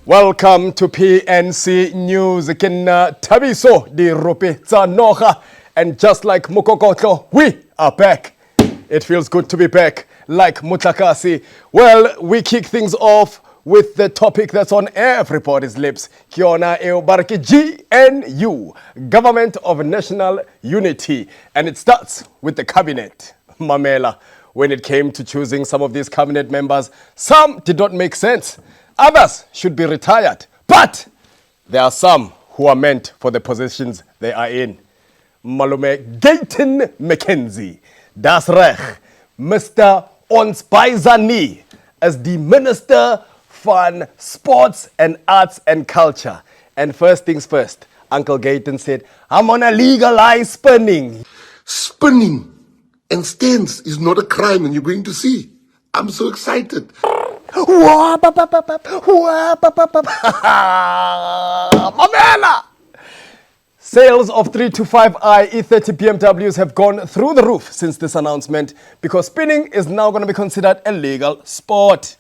Welcome to PNC News. Tabiso di Rupi Tsanoga. And just like Mukokotlo, we are back. It feels good to be back, like Mutlakasi. Well, we kick things off with the topic that's on everybody's lips. Kiona Eobarki GNU, Government of National Unity. And it starts with the cabinet. Mamela. When it came to choosing some of these cabinet members, some did not make sense. Others should be retired. But there are some who are meant for the positions they are in. Malume Gayton Mackenzie, das Recht, Mr. Onspizani, as the Minister for Sports and Arts and Culture. And first things first, Uncle Gayton said, I'm gonna legalize spinning. Spinning and stands is not a crime, and you're going to see. I'm so excited. Mamela! Sales of 3 to 5i E30 BMWs have gone through the roof since this announcement because spinning is now going to be considered a legal sport.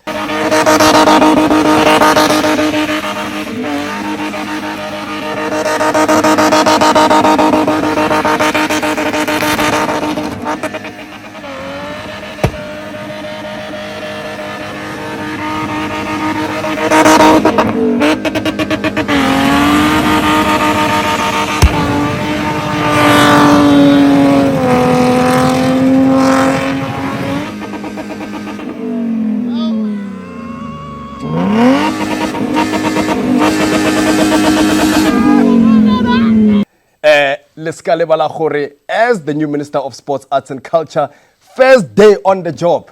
As the new Minister of Sports, Arts and Culture, first day on the job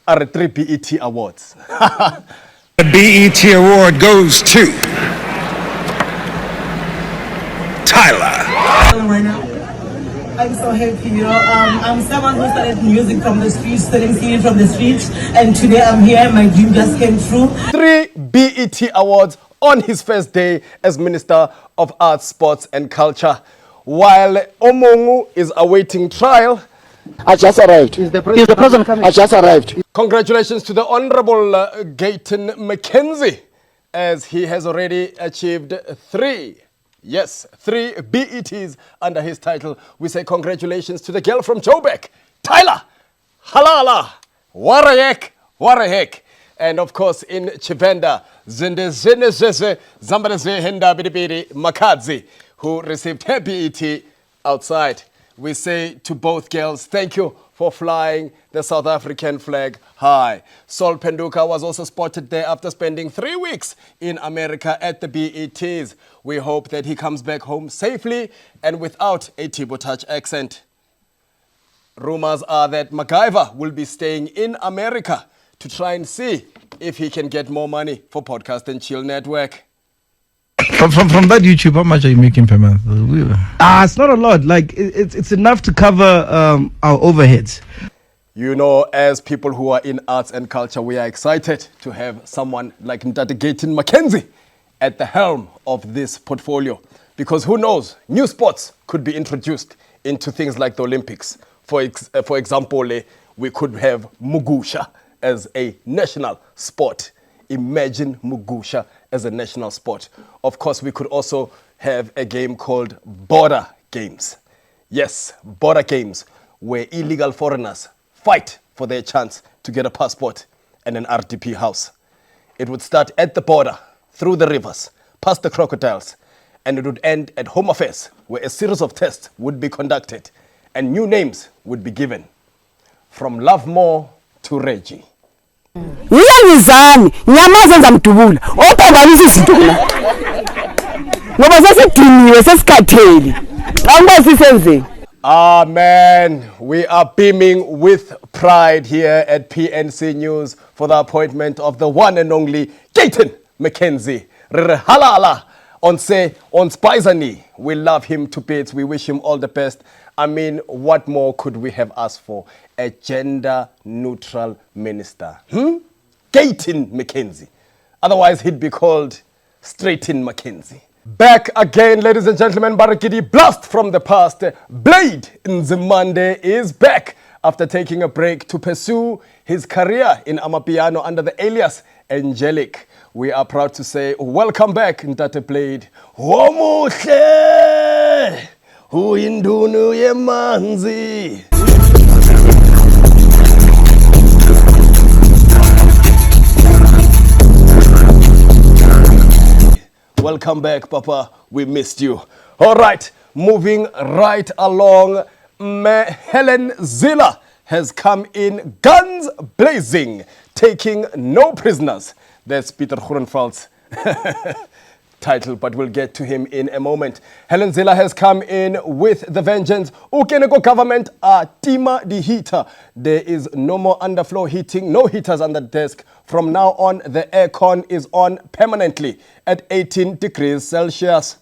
are 3 BET Awards. The BET Award goes to Tyler. Right now, I'm so happy, I'm someone who started music from the streets, studying singing from the streets, and today I'm here, my dream just came true. 3 BET Awards on his first day as Minister of Arts, Sports and Culture. While Omongu is awaiting trial. I just arrived. Is the president coming? I just arrived. Congratulations to the Honorable Gayton Mackenzie, as he has already achieved 3 BETs under his title. We say congratulations to the girl from Joburg, Tyler. Halala. What a heck. And of course in Chivenda, MacG, who received her BET outside. We say to both girls, thank you for flying the South African flag high. Sol Penduka was also spotted there after spending 3 weeks in America at the BETs. We hope that he comes back home safely and without a Tibo Touch accent. Rumors are that MacGyver will be staying in America to try and see if he can get more money for Podcast and Chill Network. From that YouTube, how much are you making per month? It's not a lot. Like it's enough to cover our overheads. You know, as people who are in arts and culture, we are excited to have someone like Ntate Gayton Mackenzie at the helm of this portfolio. Because who knows, new sports could be introduced into things like the Olympics. For example, we could have Mugusha as a national sport. Imagine Mugusha as a national sport. Of course, we could also have a game called border games. Yes, border games, where illegal foreigners fight for their chance to get a passport and an RDP house. It would start at the border, through the rivers, past the crocodiles, and it would end at Home Affairs, where a series of tests would be conducted and new names would be given. From Love More to Reggie. Ngiyangizami ngiyamanza mdubula ophambana izinto mina ngoba sesidiniwe sesikhatheli awukwazi senzeni. Amen. We are beaming with pride here at PNC News for the appointment of the one and only Gayton Mackenzie. Halala on Spizani. We love him to bits. We wish him all the best. I mean, what more could we have asked for? A gender-neutral minister. Gayton Mackenzie. Otherwise, he'd be called Straighten Mackenzie. Back again, ladies and gentlemen. Barakidi blast from the past. Blade Nzimande is back after taking a break to pursue his career in Amapiano under the alias Angelic. We are proud to say, welcome back, Ntate Blade. Womuhle, uyindunu yemanzi. Welcome back, Papa. We missed you. All right, moving right along. Helen Zille has come in guns blazing, taking no prisoners. That's Peter Groenveld's title, but we'll get to him in a moment. Helen Zille has come in with the vengeance. Ukeneko government tima the heater. There is no more underfloor heating, no heaters on the desk. From now on, the aircon is on permanently at 18 degrees Celsius.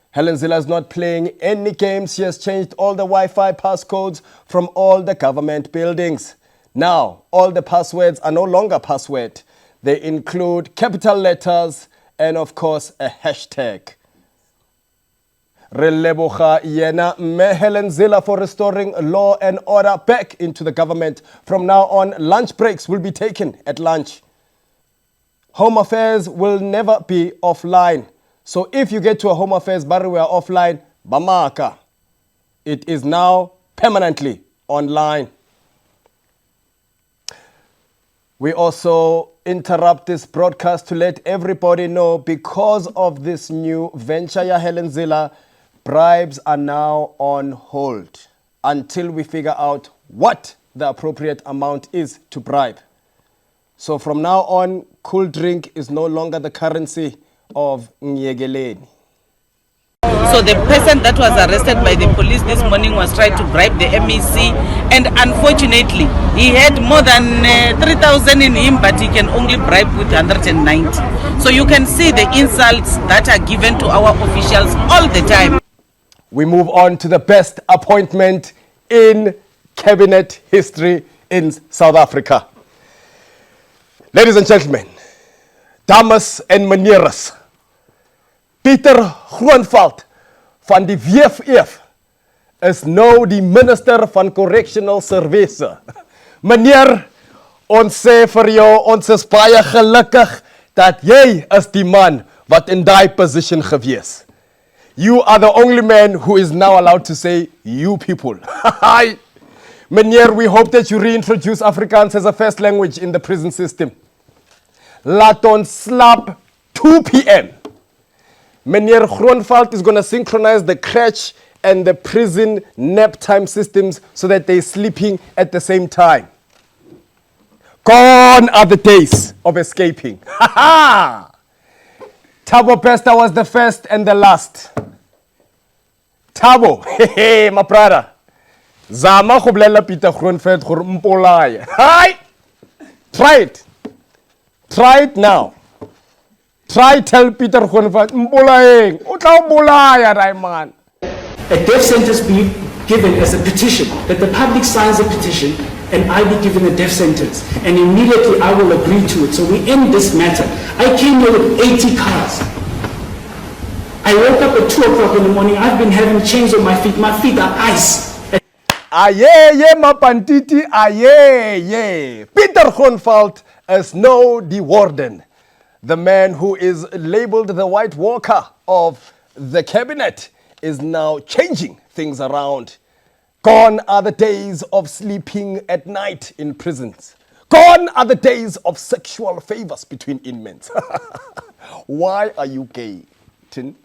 Helen Zille is not playing any games. She has changed all the Wi-Fi passcodes from all the government buildings. Now, all the passwords are no longer password. They include capital letters and, of course, a hashtag. Re leboga yena mme Helen Zille for restoring law and order back into the government. From now on, lunch breaks will be taken at lunch. Home affairs will never be offline. So if you get to a home affairs bar we are offline, bamaka. It is now permanently online. We also interrupt this broadcast to let everybody know, because of this new venture, Helen Zille, bribes are now on hold until we figure out what the appropriate amount is to bribe. So from now on, cool drink is no longer the currency of Nyegeleni. So the person that was arrested by the police this morning was trying to bribe the MEC, and unfortunately he had more than 3,000 in him, but he can only bribe with 190. So you can see the insults that are given to our officials all the time. We move on to the best appointment in cabinet history in South Africa. Ladies and gentlemen, dames en meneers, Peter Groenveld van die WFF is nou die minister van Correctional Service. Meneer, ons sê vir jou, ons is baie gelukkig dat jy is die man wat in die position gewees. You are the only man who is now allowed to say you people. Meneer, we hope that you reintroduce Afrikaans as a first language in the prison system. Laat ons slap 2 p.m. Meneer Groenveld is going to synchronize the crèche and the prison nap time systems so that they're sleeping at the same time. Gone are the days of escaping. Thabo Bester was the first and the last. Thabo, hey, my brother. Zama go bolela Peter Groenveld gore mpolaya. Hi! Try it. Try it now. Try tell Peter Groenveld mpolaeng. O tla bolaya Raiman. A death sentence be given as a petition, that the public signs a petition and I be given a death sentence, and immediately I will agree to it. So we end this matter. I came here with 80 cars. I woke up at 2 o'clock in the morning. I've been having chains on my feet. My feet are ice. Aye, mapantiti, aye. Peter Groenveld is now the warden, the man who is labeled the White Walker of the cabinet, is now changing things around. Gone are the days of sleeping at night in prisons. Gone are the days of sexual favors between inmates. Why are you gay, Tin?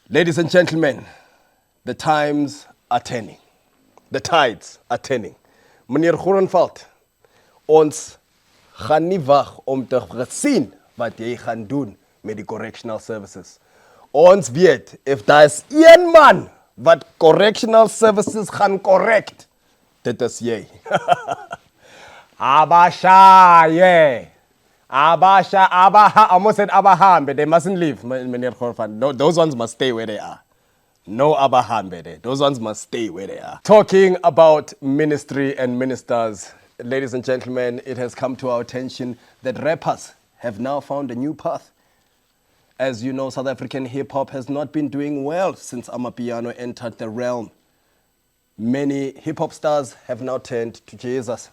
Ladies and gentlemen, the times are turning. The tides are turning. Meneer Groenveld, ons gaan nie wag om te gesien wat jy gaan doen met die correctional services. Ons weet, if daar's een man wat correctional services gaan correct, dit is jy. Abasha, I almost said abahambe, they mustn't leave, meneer Groenveld. No, those ones must stay where they are. No abahambe, those ones must stay where they are. Talking about ministry and ministers, ladies and gentlemen, it has come to our attention that rappers have now found a new path. As you know, South African hip-hop has not been doing well since Amapiano entered the realm. Many hip-hop stars have now turned to Jesus.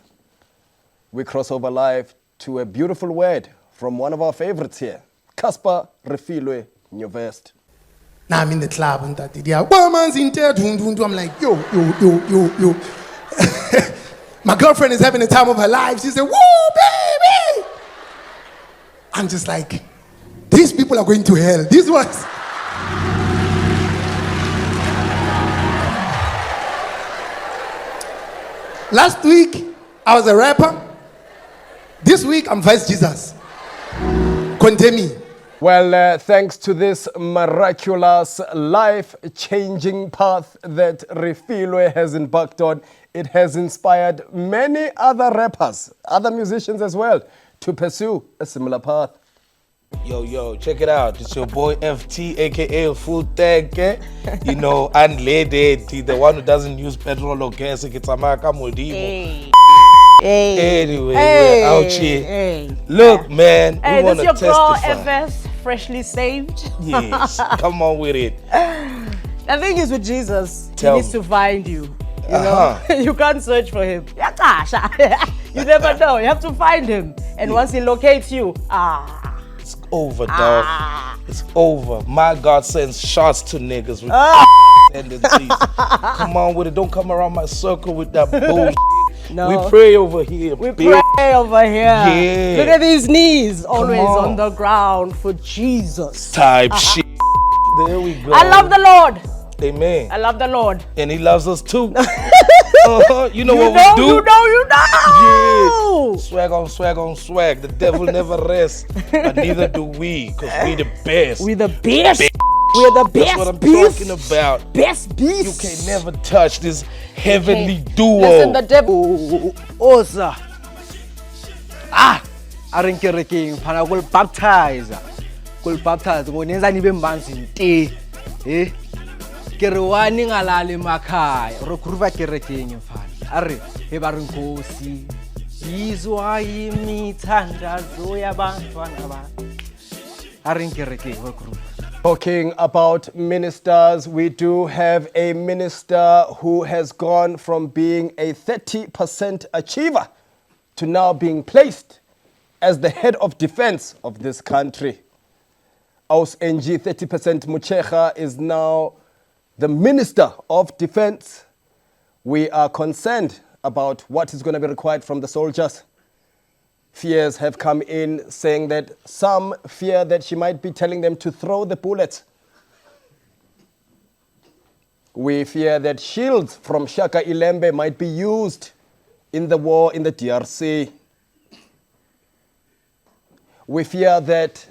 We cross over live to a beautiful word from from one of our favorites here, Casper Refilwe Nyovest. Now I'm in the club and that woman's in there. I'm like, yo. My girlfriend is having the time of her life. She said, woo, baby. I'm just like, these people are going to hell. These ones. Last week, I was a rapper. This week, I'm Vice Jesus. Condemn. Well, thanks to this miraculous, life-changing path that Refilwe has embarked on, it has inspired many other rappers, other musicians as well, to pursue a similar path. Yo, check it out. It's your boy FT, aka Full Tank. You know, unleaded, the one who doesn't use petrol or gas. It's Amaka Modibo. Anyway, we're out here. Look, man, we want to testify. This your girl FS, freshly saved. Yes, come on with it. The thing is with Jesus, he Tell needs me. to find you. You know, you can't search for him. You never know. You have to find him, and once he locates you, it's over, dog. It's over. My God sends shots to niggas with tendencies. Come on with it. Don't come around my circle with that bullshit. No. We pray over here. We pray over here. Yeah. Look at these knees, always on the ground for Jesus. Type shit. There we go. I love the Lord. Amen. I love the Lord. And he loves us too. You know You what know, we do? you know. Yeah. Swag on swag on swag. The devil never rests. But neither do we, because we the best. We the best. We're the best. That's what I'm beast. talking about. Best beast. You can never touch this heavenly duo. Listen, the devil. Osa. Arenkereking, pana will baptize. Will baptize. When is any man's tea? Eh? Kerwani ngalali makai. Rokurva kereking, fan. Are, Hebarunkosi. Izwa imitanda zoya bantwana. Arenkereking, Rokurva. Talking about ministers, we do have a minister who has gone from being a 30% achiever to now being placed as the head of defense of this country. Aus NG 30% Muchecha is now the Minister of Defense. We are concerned about what is going to be required from the soldiers. Fears have come in saying that some fear that she might be telling them to throw the bullets. We fear that shields from Shaka Ilembe might be used in the war in the DRC. We fear that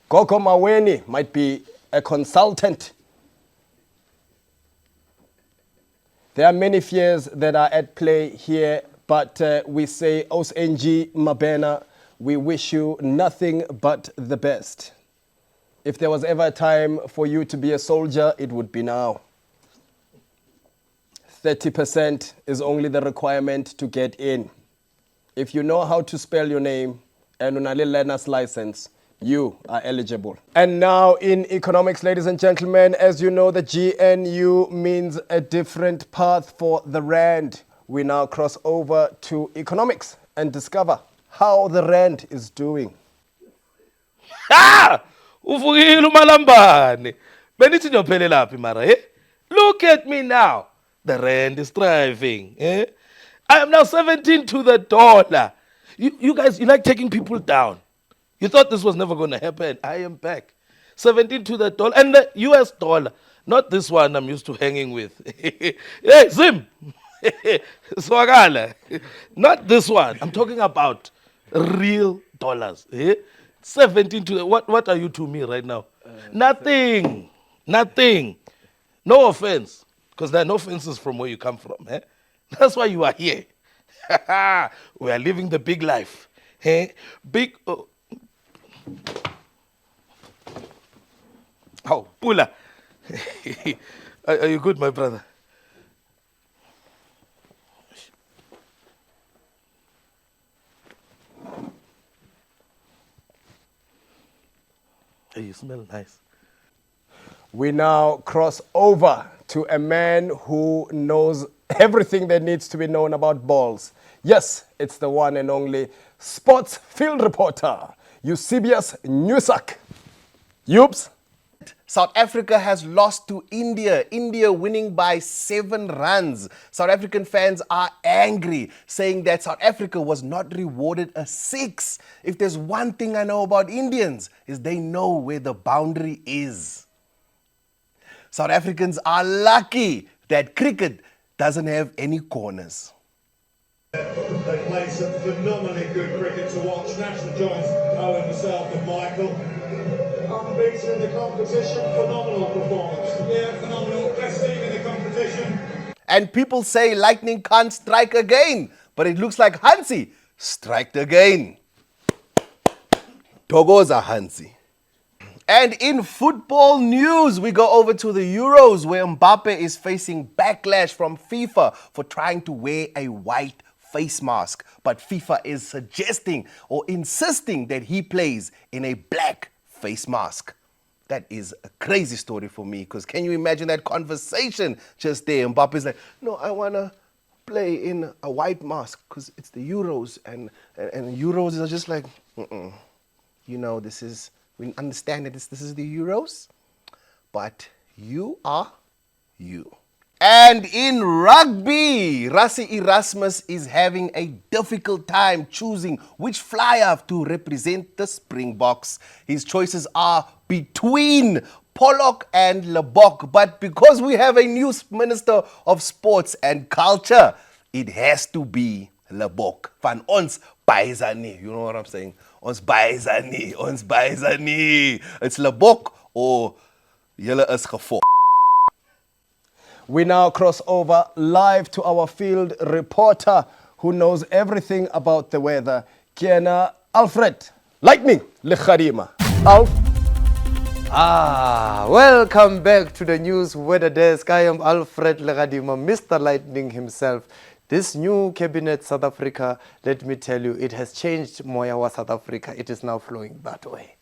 Gogo Maweni might be a consultant. There are many fears that are at play here, but we say, OSNG Mabena, we wish you nothing but the best. If there was ever a time for you to be a soldier, it would be now. 30% is only the requirement to get in. If you know how to spell your name and unale learner's license, you are eligible. And now in economics, ladies and gentlemen, as you know, the GNU means a different path for the Rand. We now cross over to economics and discover how the Rand is doing. Ufukile umalambane. Benithi nyophelela laphi mara, eh? Look at me now. The Rand is thriving, eh? I am now 17 to the dollar. You guys, you like taking people down. You thought this was never going to happen. I am back. 17 to the dollar. And the US dollar. Not this one I'm used to hanging with. Hey, Zim. Swagala. Not this one. I'm talking about real dollars. Eh? 17 to the... What are you to me right now? Nothing. Nothing. No offense. Because there are no offenses from where you come from. Eh? That's why you are here. We are living the big life. Eh? Big... Oh, Pula. Are you good, my brother? Hey, you smell nice. We now cross over to a man who knows everything that needs to be known about balls. Yes, it's the one and only sports field reporter, Eusebius Newsack. Yups. South Africa has lost to India. India winning by 7 runs. South African fans are angry, saying that South Africa was not rewarded a 6. If there's one thing I know about Indians, is they know where the boundary is. South Africans are lucky that cricket doesn't have any corners. They played some phenomenally good cricket to watch. National joins Owen, myself and Michael. Unbeaten in the competition, phenomenal performance. Yeah, phenomenal. Best team in the competition. And people say Lightning can't strike again, but it looks like Hansi striked again. Togoza Hansi. And in football news, we go over to the Euros, where Mbappe is facing backlash from FIFA for trying to wear a white face mask. But FIFA is suggesting or insisting that he plays in a black face mask. That is a crazy story for me, because can you imagine that conversation just there? Mbappe's like, no, I want to play in a white mask because it's the Euros, and Euros are just like, you know, we understand that this is the Euros, but you are you. And in rugby, Rassie Erasmus is having a difficult time choosing which flyer to represent the Springboks. His choices are between Pollock and Lebok, but because we have a new Minister of Sports and Culture, it has to be Lebok. Van ons baizani, you know what I'm saying? Ons baizani. It's Lebok or julle is gefok. We now cross over live to our field reporter who knows everything about the weather, Kiana Alfred. Lightning Lecharima. Alf. Welcome back to the news weather desk. I am Alfred Legadima, Mr. Lightning himself. This new cabinet, South Africa, let me tell you, it has changed Moyawa, South Africa. It is now flowing that way.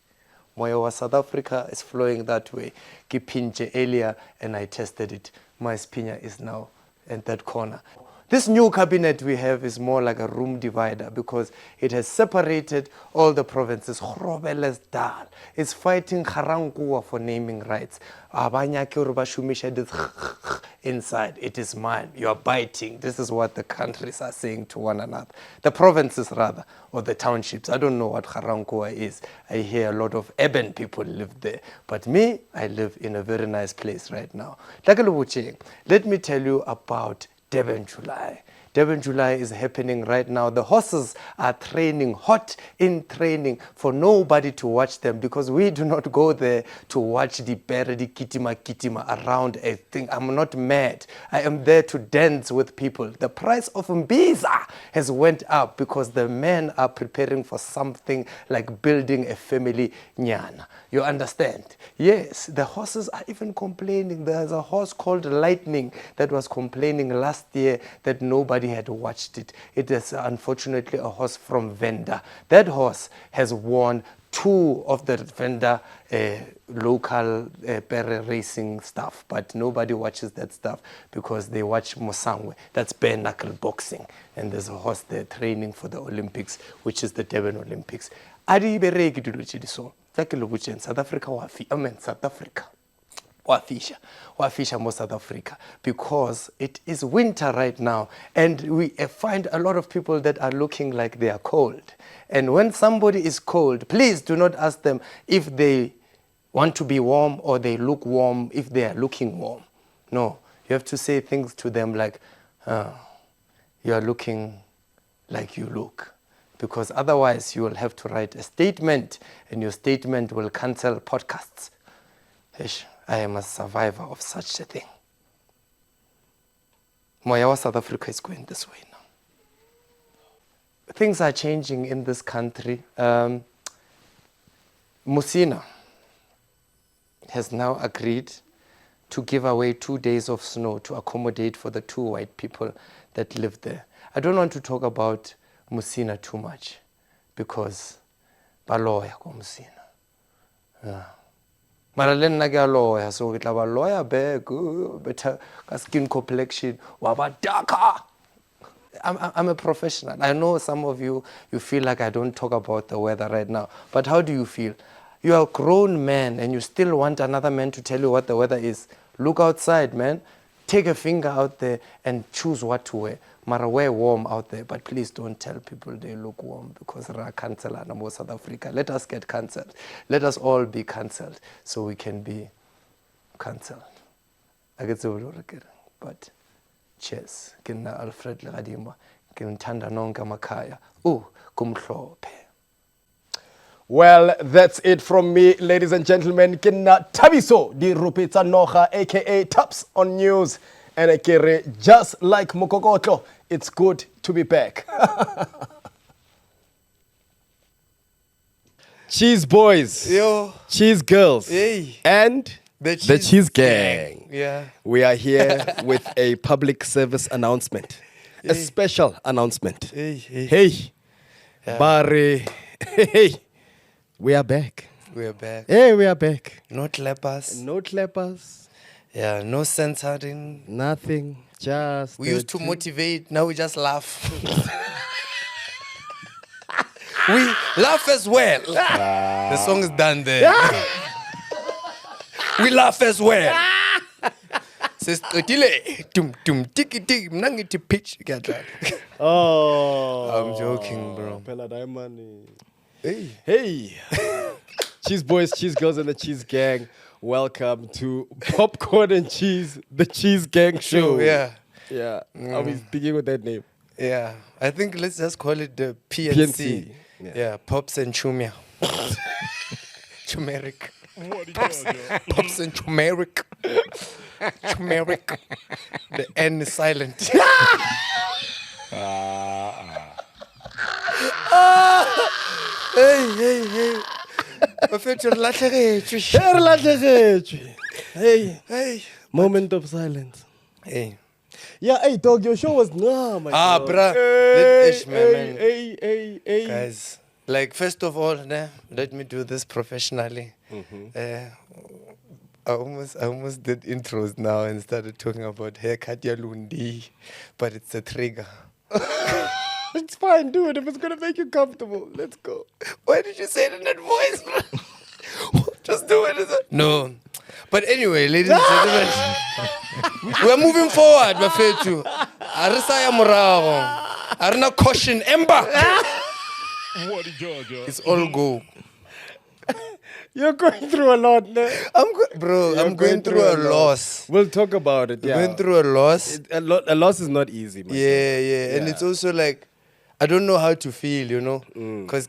Moyawa, South Africa is flowing that way. Kipinche earlier, and I tested it. My Spinya is now at that corner. This new cabinet we have is more like a room divider because it has separated all the provinces. It's fighting Kharangua for naming rights. Inside, it is mine. You are biting. This is what the countries are saying to one another. The provinces, rather, or the townships. I don't know what Kharangua is. I hear a lot of urban people live there. But me, I live in a very nice place right now. Let me tell you about Durban July. Durban July is happening right now. The horses are training, hot in training, for nobody to watch them because we do not go there to watch the beredi kitima around a thing. I'm not mad. I am there to dance with people. The price of Mbiza has went up because the men are preparing for something like building a family nyana. You understand? Yes, the horses are even complaining. There's a horse called Lightning that was complaining last year that nobody had watched it. It is unfortunately a horse from Venda. That horse has won 2 of the Venda local pere racing stuff, but nobody watches that stuff because they watch Mosangwe. That's bare knuckle boxing, and there's a horse there training for the Olympics, which is the Durban Olympics. South Africa South Africa. Wafisha more South Africa because it is winter right now, and we find a lot of people that are looking like they are cold. And when somebody is cold, please do not ask them if they want to be warm or they look warm if they are looking warm. No, you have to say things to them like, you are looking like you look. Because otherwise you will have to write a statement, and your statement will cancel podcasts. I am a survivor of such a thing. Moyawa, South Africa is going this way now. Things are changing in this country. Musina has now agreed to give away 2 days of snow to accommodate for the 2 white people that live there. I don't want to talk about Musina too much because baloya ko Musina. Mara le nna ke a lawyer, so ke tla ba lawyer back, better ka skin complexion, wa ba darker. I'm a professional. I know some of you feel like I don't talk about the weather right now, but how do you feel? You are a grown man and you still want another man to tell you what the weather is. Look outside, man. Take a finger out there and choose what to wear. Mara, wear warm out there, but please don't tell people they look warm because we are cancelled in South Africa. Let us get cancelled. Let us all be cancelled so we can be cancelled. I get so but cheers. Kina Alfred Legadima. Kin tanda nonka makaya. Kumhlope. Well, that's it from me, ladies and gentlemen. Kina Tabiso di Rupita Noha, aka Taps on News. And akere, just like Mokokotlo, it's good to be back. Cheese boys, yo, cheese girls, hey, and the cheese gang. Yeah. We are here with a public service announcement, a special announcement. Hey, Yeah. Barry, hey, we are back. We are back. Hey, we are back. No clappers. No clappers. Yeah, no censoring. Nothing. Just we used to motivate, now we just laugh. We laugh as well. The song is done there. We laugh as well. Says tum tum tiki tiki nangiti pitch. Oh, I'm joking, bro. Hey. Cheese boys, cheese girls, and the cheese gang. Welcome to Popcorn and Cheese, the Cheese Gang Show. Yeah. Yeah. I'll be speaking with that name. Yeah. I think let's just call it the PNC. Yeah. Pops and Chiumya. Turmeric. Pops and turmeric. Turmeric. The N is silent. Hey. Hey. Moment of silence. Hey. Yeah, hey, dog, your show was my God. Bruh. Hey. Guys, like, first of all, let me do this professionally. I almost did intros now and started talking about haircut Yalundi, but it's a trigger. It's fine, do it if it's gonna make you comfortable. Let's go. Why did you say it in that voice, bro? Just do it. No. But anyway, ladies and gentlemen, we're moving forward, Bafetu. Arisaya Morago. Arna caution, Ember. It's all go. You're going through a lot, no? I'm going through a loss. We'll talk about it. Yeah. Going through a loss. A loss is not easy, man. Yeah. And it's also like, I don't know how to feel, you know? Because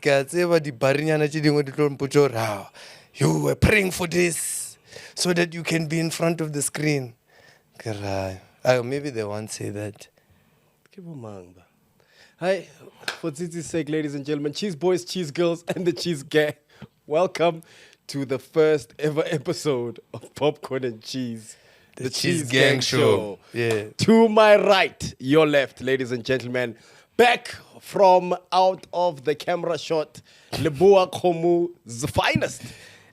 you were praying for this so that you can be in front of the screen. Maybe they won't say that. Hi, for Tsitsi's sake, ladies and gentlemen, cheese boys, cheese girls, and the cheese gang. Welcome to the first ever episode of Popcorn and Cheese, the Cheese Gang Show. Yeah. To my right, your left, ladies and gentlemen, back from out of the camera shot, Leboa Khomu's finest,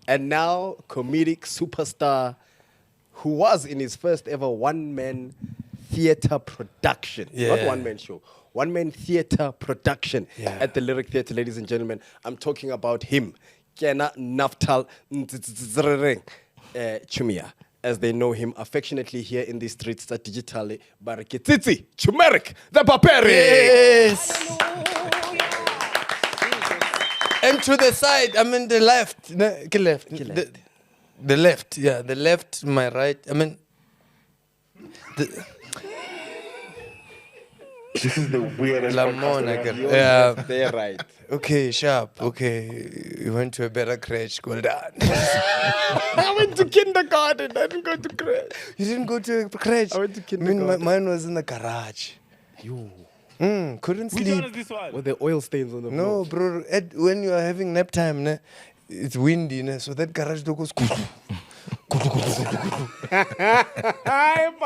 and now comedic superstar who was in his first ever one-man theater production. Not one-man show. One-man theater production at the Lyric Theater, ladies and gentlemen. I'm talking about him. Kena Naftal Chiumya, as they know him affectionately here in the streets digitally. Tsitsi, Turmeric, the Paperi. Yes. And to the side, I mean the left. The left, yeah. The left, my right. I mean, this is the weirdest podcast. Yeah. They're right. Okay, sharp. Okay. You went to a better crèche. Well done. I went to kindergarten. I didn't go to crèche. You didn't go to a crèche? I went to kindergarten. Mine was in the garage. Couldn't sleep. Which one is this one? With the oil stains on the floor. No, bro. When you are having nap time, it's windy, so that garage door goes.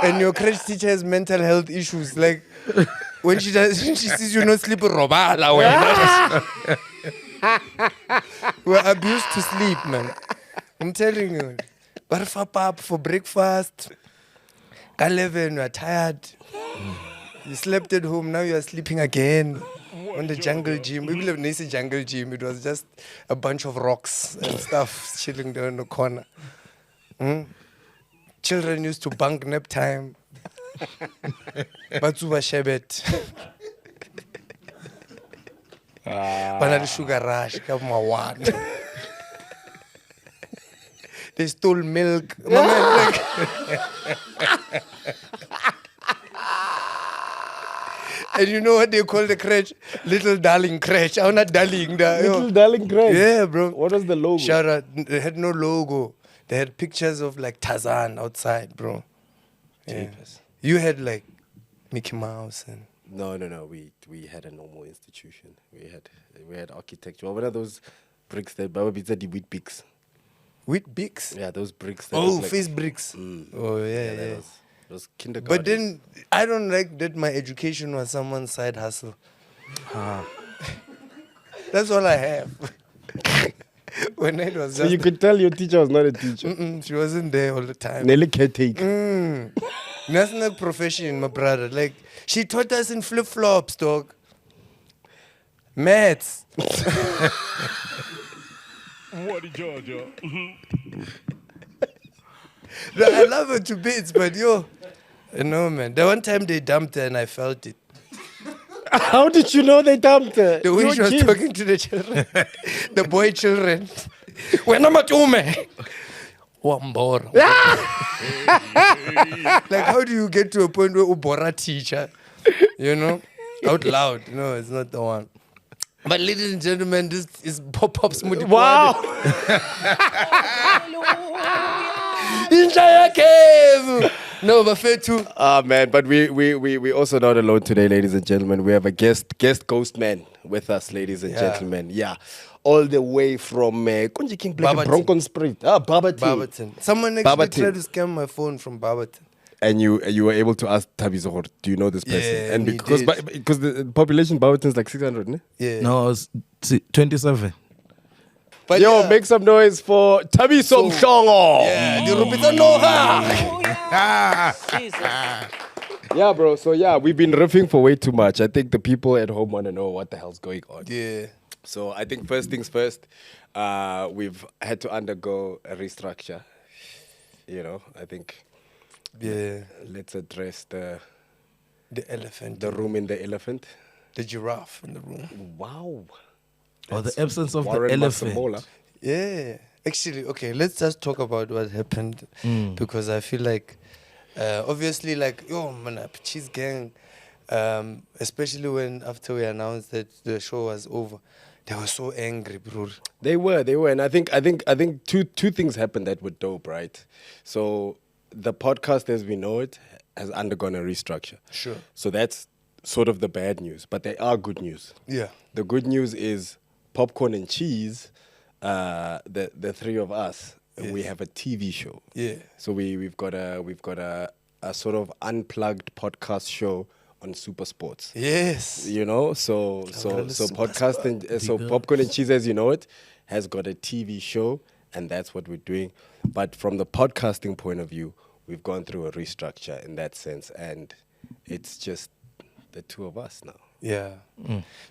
And your crèche teacher has mental health issues. Like, when she sees you not sleep, robala. We're abused to sleep, man. I'm telling you. Up for breakfast. 11, you are tired. You slept at home, now you are sleeping again on the jungle gym. We believe in jungle gym. It was just a bunch of rocks and stuff chilling there in the corner. Children used to bunk nap time. Batsuba Shebet. Banana sugar rush, come on. They stole milk. And you know what they call the crèche? Little Darling Crèche. I'm not darling. Little Darling Crèche? Yeah, bro. What was the logo? Shout out. They had no logo. They had pictures of like Tarzan outside, bro. Yeah. You had like Mickey Mouse and... No. We had a normal institution. We had architecture. What are those bricks that Baba Pizza the wheat bricks? Wheat bricks? Yeah, those bricks. That Oh, like, face bricks. Oh, yeah. Those kindergarten. But then I don't like that my education was someone's side hustle. That's all I have. When it was So just you could tell your teacher was not a teacher. she wasn't there all the time. Nelly caretaker. That's not a profession, my brother. Like, she taught us in flip-flops, dog. Maths. What did Georgia? No, I love her to bits, but yo, no, man. The one time they dumped her and I felt it. How did you know they dumped her? The way Your she was kids. talking to the children, the boy children. When I'm at home, one more. Like, how do you get to a point where Ubora teacher, you know, out loud? No, it's not the one. But ladies and gentlemen, this is Pop-Pop's Mudipwade. Wow. No, but fair too. Man, but we also not alone today, ladies and gentlemen. We have a guest ghost man with us, ladies and gentlemen. Yeah, all the way from Konji King Black Bronco Spirit. Barberton. Someone actually Barberton. tried to scam my phone from Barberton. And you were able to ask Tabizo, do you know this person? Yeah, and he because did. because the population Barberton is like 600, ne? Yeah. No, I was 27. But Yo, yeah. make some noise for Tabiso Mshongo. Yeah, the Rupita Noha. Yeah, bro. So yeah, we've been riffing for way too much. I think the people at home want to know what the hell's going on. Yeah. So I think first things first, we've had to undergo a restructure. You know, I think. Yeah. Let's address the elephant. The room in the elephant. The giraffe in the room. Wow. Or the absence of Warren the elephant. Masemola. Yeah. Actually, okay, let's just talk about what happened because I feel like, obviously, like, yo, man, Cheese Gang, especially when after we announced that the show was over, they were so angry, bro. They were, and I think two things happened that were dope, right? So the podcast as we know it has undergone a restructure. Sure. So that's sort of the bad news, but they are good news. Yeah. The good news is Popcorn and Cheese, the three of us, we have a TV show. Yeah. So we've got a sort of unplugged podcast show on Super Sports. Yes. You know, so podcast and so Popcorn and Cheese, as you know it, has got a TV show, and that's what we're doing. But from the podcasting point of view, we've gone through a restructure in that sense, and it's just the two of us now. Yeah.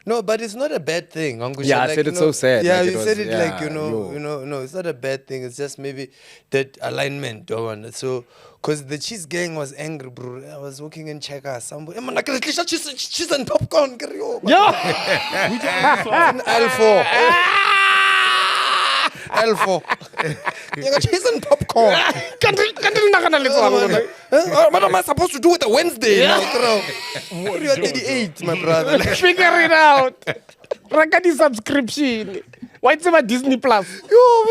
No, but it's not a bad thing, Angu. Yeah, I said it's so sad. Yeah, like you said it like, yo. no, it's not a bad thing. It's just maybe that alignment. So, because the Cheese Gang was angry, bro. I was walking in Checkers. Somebody, man, I can cheese and popcorn. Yeah. L4. L4. You got cheese and popcorn. What am I supposed to do with a Wednesday? Yeah. What are you at 38, my brother? Figure it out. Rakadi subscription. Why it's about Disney Plus? Yo,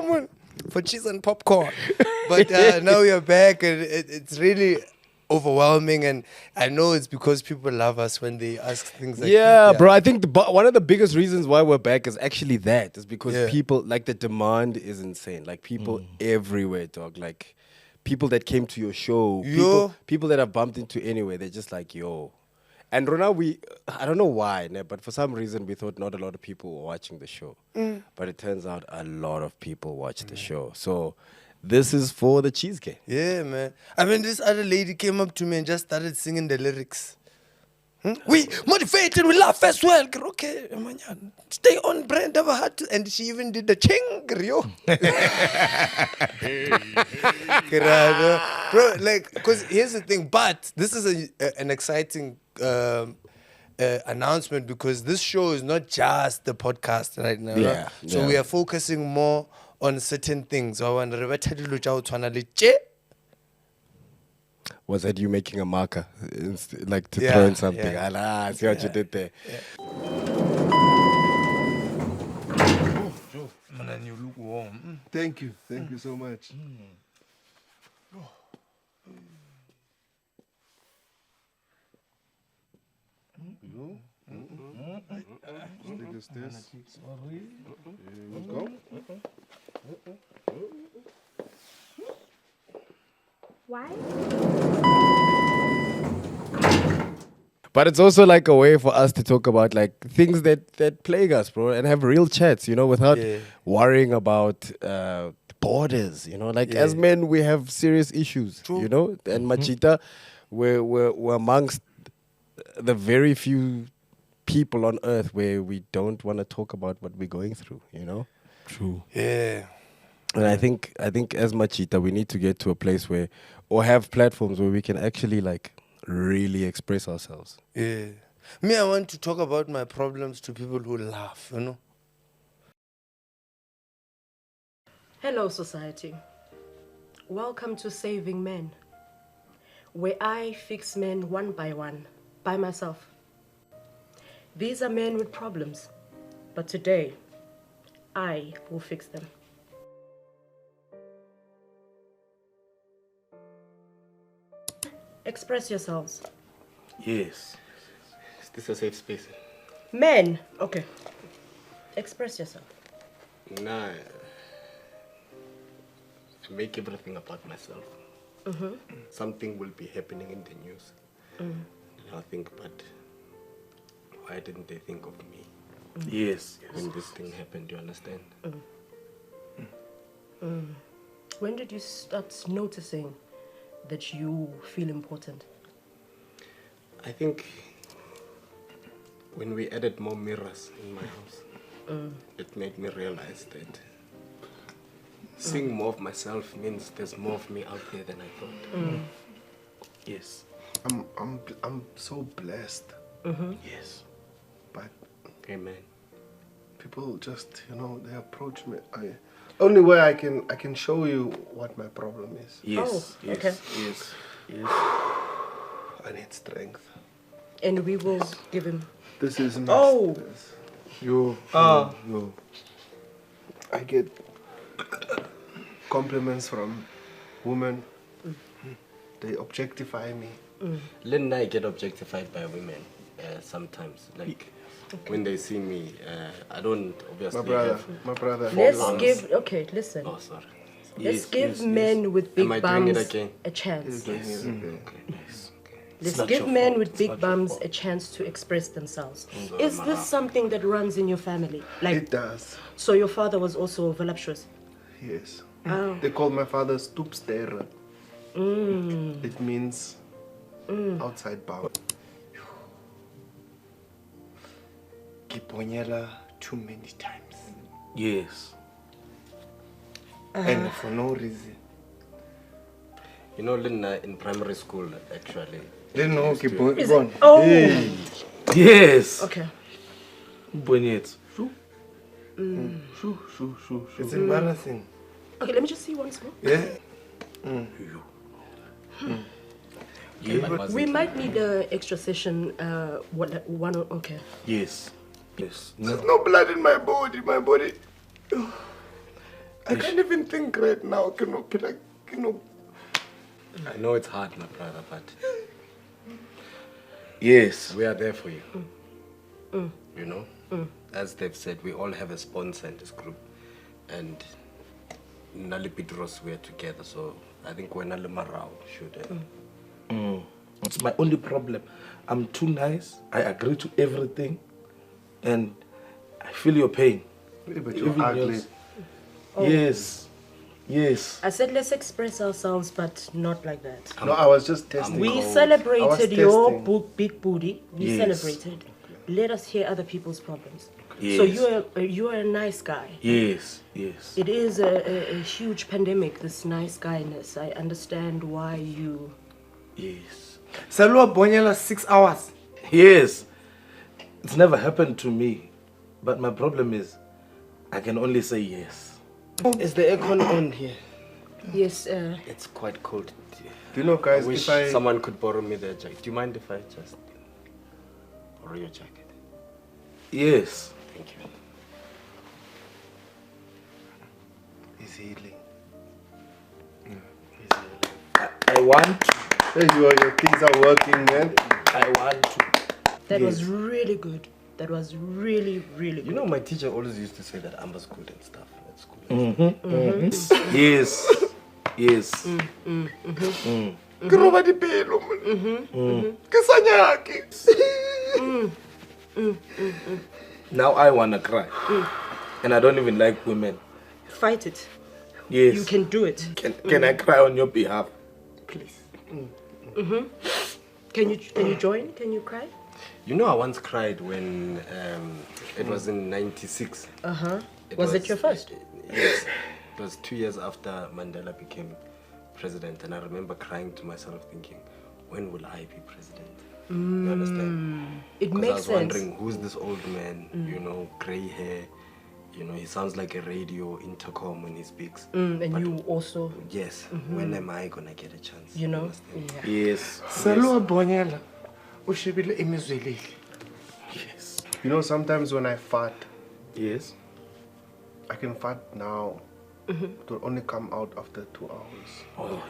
man, for cheese and popcorn. But now we are back, and it's really overwhelming, and I know it's because people love us when they ask things like yeah, bro. I think one of the biggest reasons why we're back is actually that. Is because people, like, the demand is insane. Like, people everywhere, dog. Like, people that came to your show, people that have bumped into anywhere, they're just like, yo. And Rona, I don't know why, but for some reason we thought not a lot of people were watching the show. But it turns out a lot of people watch the show. So this is for the cheesecake. Yeah, man. I mean, this other lady came up to me and just started singing the lyrics. We motivate and we laugh as well. Okay, man, stay on brand, never had to. And she even did the ching, yo. Bro, like, because here's the thing, but this is an exciting announcement because this show is not just the podcast right now. Yeah, right? So we are focusing more on certain things. Was that you making a marker, like to throw in something? Yeah. I see what you did there. Man, you look warm. Thank you so much. Take a stairs. Here we go. Why? But it's also like a way for us to talk about like things that plague us, bro, and have real chats, without worrying about borders, Like as men, we have serious issues, And Machita, we're amongst the very few people on earth where we don't want to talk about what we're going through, True. Yeah. And I think as Machita, we need to get to a place where, or have platforms where we can actually like really express ourselves. Yeah. Me, I want to talk about my problems to people who laugh, Hello, society. Welcome to Saving Men, where I fix men one by one, by myself. These are men with problems, but today, I will fix them. Express yourselves. Yes. Is this a safe space? Men, okay. Express yourself. Nah. I make everything about myself. Something will be happening in the news. And I'll think, but why didn't they think of me? Yes. When this thing happened, do you understand? When did you start noticing that you feel important? I think when we added more mirrors in my house, it made me realize that seeing more of myself means there's more of me out there than I thought. Yes. I'm so blessed. Yes. But amen. People just, they approach me. Only way I can show you what my problem is. Yes. Oh, okay. Yes. I need strength. And we will give him. This is nice. Oh. You. I get compliments from women. They objectify me. Lynn and I get objectified by women sometimes. Like when they see me, I don't obviously. My brother. Listen. Oh, sorry. Let's give men with big bums a chance. Yes. Let's give men with big bums a chance to express themselves. Is this something that runs in your family? It does. So your father was also voluptuous? Yes. Oh. They call my father stoepster. It means outside bound. Kiponyela too many times. Yes. And for no reason. Lynn, in primary school, actually. Didn't know Kiponyela. Oh. Hey. Yes. Okay. Bonyet. It's embarrassing. Okay, let me just see once more. Yeah. We might need an extra session. Okay. Yes. There's no blood in my body. I can't even think right now. I know it's hard, my brother, but yes, we are there for you. As they've said, we all have a sponsor in this group, and Nali Pedros, we are together. So I think when Nali Marau should. It's my only problem. I'm too nice. I agree to everything. And I feel your pain. But you're Even ugly. yours. Oh. Yes. Yes. I said let's express ourselves, but not like that. No, I was just testing. We I was celebrated your testing. big booty. We Yes. celebrated. Let us hear other people's problems. Yes. So you're a nice guy. Yes. Yes. It is a huge pandemic, this nice guyness. I understand why you... Yes. Salwa Bonyela 6 hours. Yes. It's never happened to me. But my problem is, I can only say yes. Is the aircon on here? Yes. It's quite cold. Do you know, guys, I wish if someone could borrow me their jacket. Do you mind if I just borrow your jacket? Yes. Thank you. He's healing. I want to. Hey, your things are working, man. I want to. That was really good. That was really, really good. You know, my teacher always used to say that Amber's good and stuff at school. Yes. Yes. Ke roba dipelo, man. Ke sanyake. Now I want to cry. And I don't even like women. Fight it. Yes. You can do it. Can I cry on your behalf? Please. Can you join? Can you cry? You know, I once cried when it was in '96. Was it your first? Yes. It was 2 years after Mandela became president, and I remember crying to myself, thinking, "When will I be president?" You understand? It Because makes I was sense. wondering, who's this old man? You know, gray hair. You know, he sounds like a radio intercom when he speaks. And you also. Yes. When am I gonna get a chance? You know. understand? Yeah. Yes. Salwa Bonyela. Ushibile imizwelile. Yes. You know, sometimes when I fart, Yes. I can fart now. It will only come out after 2 hours. Oh,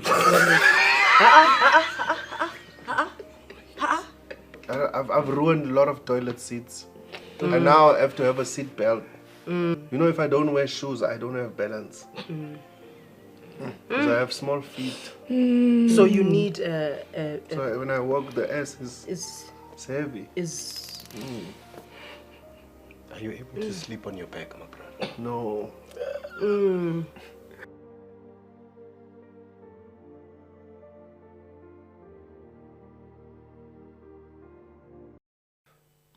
I've ruined a lot of toilet seats. And now I have to have a seat belt. You know, if I don't wear shoes, I don't have balance. Because I have small feet. So you need So when I walk, the ass is is heavy. Are you able to sleep on your back, my brother? No.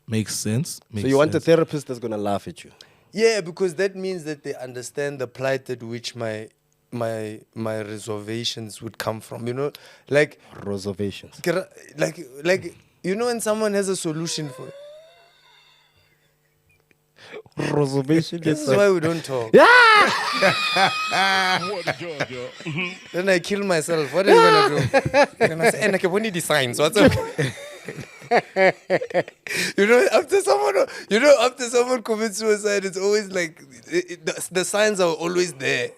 Makes sense. So you want a therapist that's gonna laugh at you? Yeah, because that means that they understand the plight at which my reservations would come from. You know, like reservations. Like you know, when someone has a solution for. Reservation. This is why we don't talk. Then I kill myself. What are you gonna do? You're gonna say, "And I can the signs. What's up?" After someone commits suicide, it's always like the signs are always there.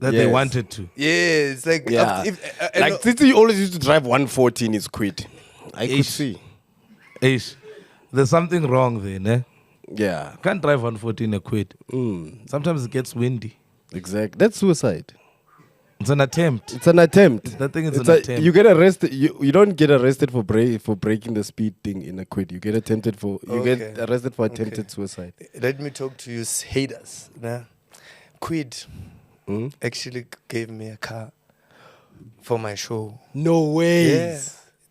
That they wanted to. Yeah, it's like like Tsitsi always used to drive 140 in his quid. I could see. Ish. There's something wrong there, ne? Yeah. Can't drive 140 in a quid. Sometimes it gets windy. Exactly. That's suicide. It's an attempt. It's an attempt. That thing is an attempt. You get arrested. You don't get arrested for breaking the speed thing in a quid. You get attempted for. You get arrested for attempted suicide. Let me talk to you haters. Nah. Quid actually gave me a car for my show. No way. Yeah.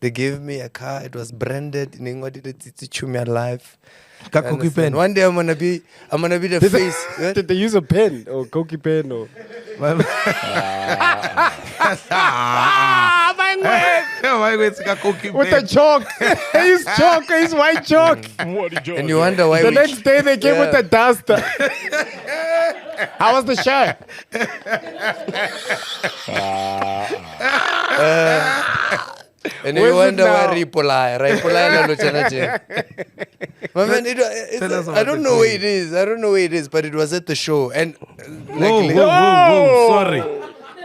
They gave me a car. It was branded in Angu, Tsitsi Chiumya live. One day I'm gonna be the face. Did they use a pen or Koki pen or? My with the chalk. They use chalk. They use white chalk. And you wonder why the next day they came with the duster. How was the show? And you wonder why Ripolai. I don't know where it is. But it was at the show. And whoa. Sorry.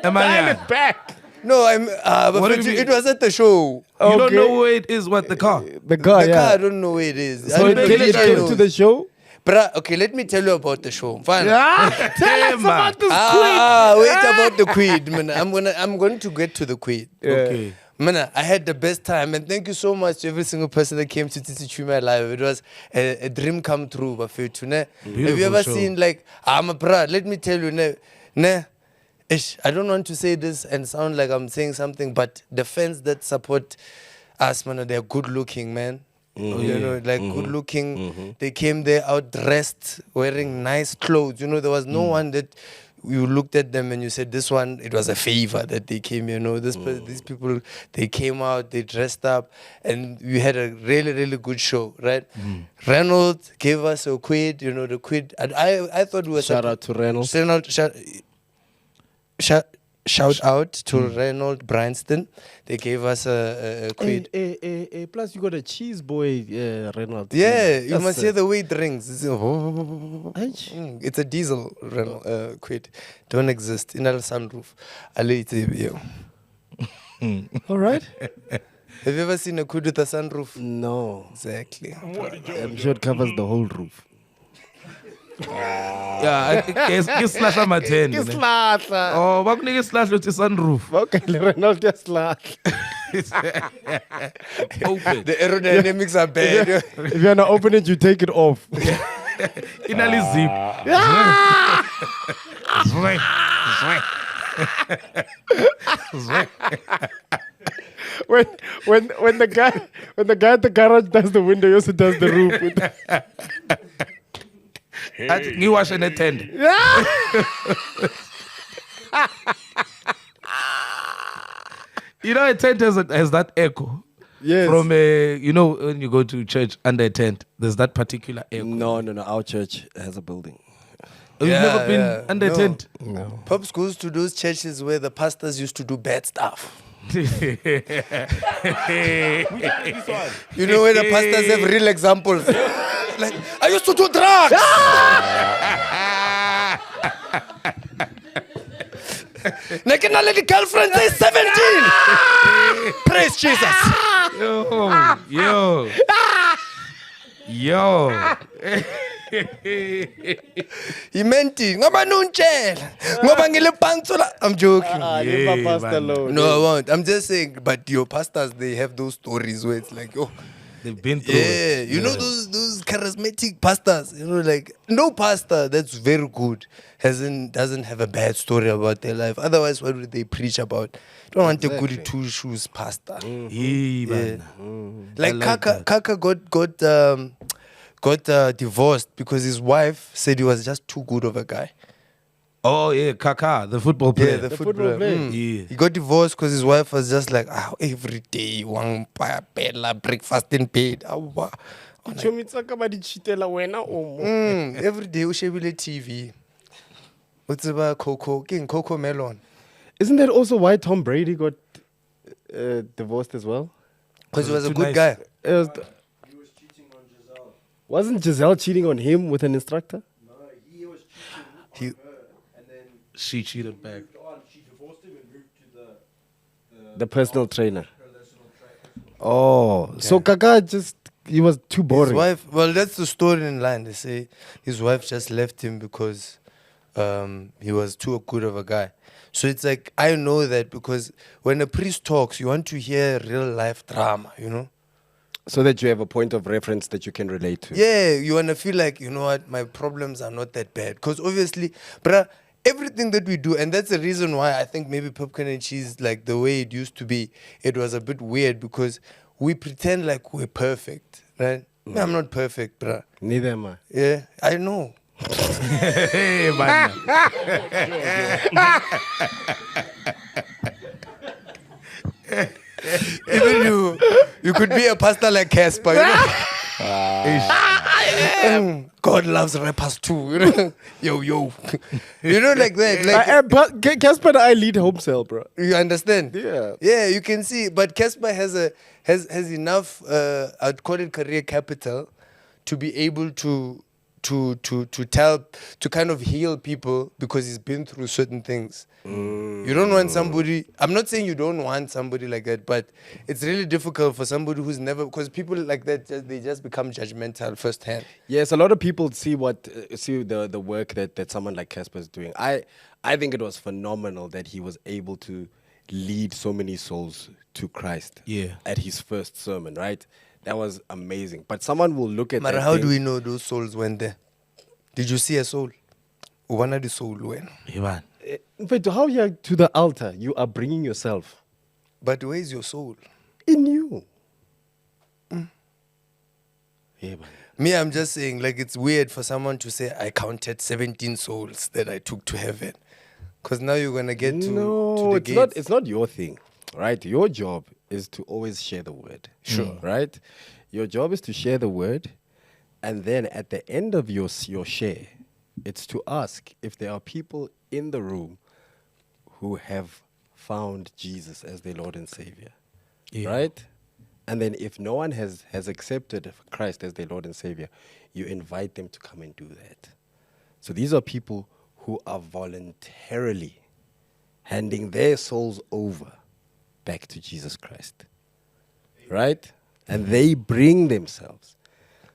Am I back? No, it was at the show. You don't know where it is, the car? The car, I don't know where it is. So it came to the show? Bruh, okay, let me tell you about the show. Fine. Tell us about this quid. Wait about the quid, man. I'm going to get to the quid. Okay. Man, I had the best time, and thank you so much to every single person that came to Tsitsi Chiumya Live. It was a dream come true. Have you ever seen, like, I'm a brat, let me tell you, I don't want to say this and sound like I'm saying something, but the fans that support us, man, they're good looking, man. You know, like good looking. They came there out dressed, wearing nice clothes. You know, there was no one that you looked at them and you said, this one, it was a favor that they came, you know. These people, they came out, they dressed up, and we had a really, really good show, right? Reynolds gave us a quid, you know, the quid. I thought we were... Shout out to Reynolds. Shout out to Reynolds Bryanston. They gave us a quid. Plus, you got a cheese boy, Reynolds. Yeah, you must hear the way it rings. It's a diesel Reynolds quid. Don't exist. In a sunroof. All right. Have you ever seen a quid with a sunroof? No. Exactly. I'm sure it covers the whole roof. Yeah, islahla mathende. Islahla. Oh, bakunika islahla uthi sunroof. Okay, Reynolds islahla. Open. The aerodynamics are bad. If you're not open it, you take it off. Inali zip. When the guy at the garage does the window, he also does the roof. You wash an attend. You know, a tent has that echo. Yes. From you know, when you go to church under a tent, there's that particular echo. No. Our church has a building. You've never been under a tent? No. Pops goes to those churches where the pastors used to do bad stuff. You know, where the pastors have real examples. Like, I used to do drugs. Like, now let the girlfriend say 17. Praise Jesus. Yo. He meant it. I'm joking. Leave my pastor alone. No, I won't. I'm just saying, but your pastors, they have those stories where it's like, oh, they've been through. Yeah, you know those charismatic pastors. You know, like no pastor that's very good doesn't have a bad story about their life. Otherwise, what would they preach about? Don't want a goody two shoes pastor. Like Kaka got divorced because his wife said he was just too good of a guy. Oh yeah, Kaka, the football player. Yeah, the football player. Yeah. He got divorced because his wife was just like, every day one breakfast in bed. Every day we shebile TV. What's about Coco Melon? Isn't that also why Tom Brady got divorced as well? Because he was a good guy. Wasn't Giselle cheating on him with an instructor? No, he was cheating on her, and then she cheated back. She divorced him and moved to the personal trainer. Oh, so Kaka he was too boring. His wife, well, that's the story in line. They say his wife just left him because he was too good of a guy. So it's like, I know that because when a priest talks, you want to hear real life drama, you know? So that you have a point of reference that you can relate to. Yeah, you want to feel like, you know what, my problems are not that bad. Because obviously, everything that we do, and that's the reason why I think maybe Popcorn and Cheese, like the way it used to be, it was a bit weird because we pretend like we're perfect, right? No, I'm not perfect, bruh. Neither am I. Yeah, I know. Hey, man. Even you could be a pastor like Casper, you know? God loves rappers too, you know? Yo. You know, like that. Like Casper and I lead home cell, bro. You understand? Yeah. Yeah, you can see. But Casper has enough, I'd call it career capital, to be able to kind of heal people because he's been through certain things. You don't want somebody, I'm not saying you don't want somebody like that, but it's really difficult for somebody who's never, because people like that, they just become judgmental firsthand. Yes, a lot of people see the work that someone like Casper is doing. I think it was phenomenal that he was able to lead so many souls to Christ. Yeah. At his first sermon, right? That was amazing. But someone will look at But that how thing- do we know those souls went there? Did you see a soul? One of the soul went. But how you to the altar? You are bringing yourself. But where is your soul? In you. Yeah, man. Me, I'm just saying, like, it's weird for someone to say, I counted 17 souls that I took to heaven. Because now you're going to get to the it's gates. not. It's not your thing, right? Your job is to always share the word. Sure. Right? Your job is to share the word, and then at the end of your share, it's to ask if there are people in the room who have found Jesus as their Lord and Savior. Yeah. Right? And then if no one has accepted Christ as their Lord and Savior, you invite them to come and do that. So these are people who are voluntarily handing their souls over back to Jesus Christ. Right? And they bring themselves.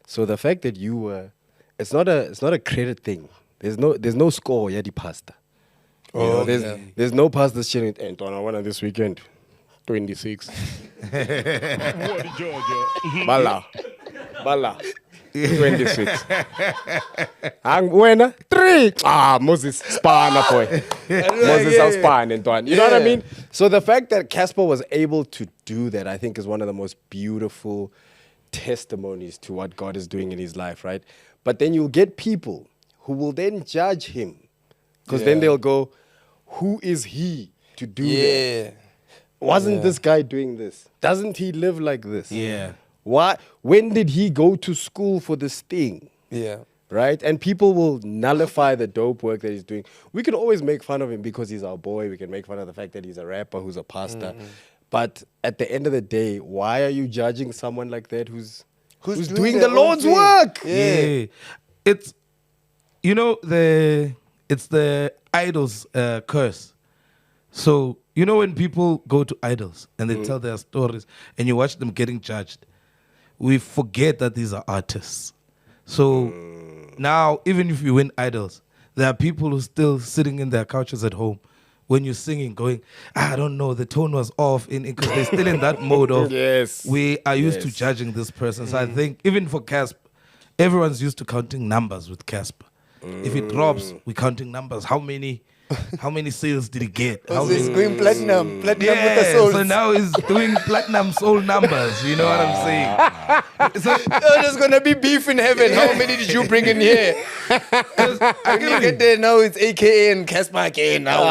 So the fact that you were, it's not a credit thing. There's no score, yeah, the pastor. You know, there's no pastor sharing, and on one this weekend, 26. Bala. 26. Angu 3. Moses spana boy. Moses out span and one. You know what I mean? So the fact that Casper was able to do that, I think, is one of the most beautiful testimonies to what God is doing in his life, right? But then you'll get people who will then judge him. Because then they'll go, who is he to do that? Wasn't this guy doing this? Doesn't he live like this? Yeah. Why? When did he go to school for this thing? Yeah. Right? And people will nullify the dope work that he's doing. We can always make fun of him because he's our boy. We can make fun of the fact that he's a rapper who's a pastor. But at the end of the day, why are you judging someone like that who's doing the Lord's work? Yeah. It's, you know, it's the idol's curse. So, you know, when people go to idols and they tell their stories and you watch them getting judged, we forget that these are artists. So now, even if you win idols, there are people who still sitting in their couches at home when you're singing going, I don't know, the tone was off, because they're still in that mode of, we are used to judging this person. So I think even for Casper, everyone's used to counting numbers with Casper. If it drops, we're counting numbers. How many sales did he get? So he's going platinum with the souls. So now he's doing platinum soul numbers. You know what I'm saying? So there's gonna be beef in heaven. How many did you bring in here? When you get there now, it's AKA and Casper again now.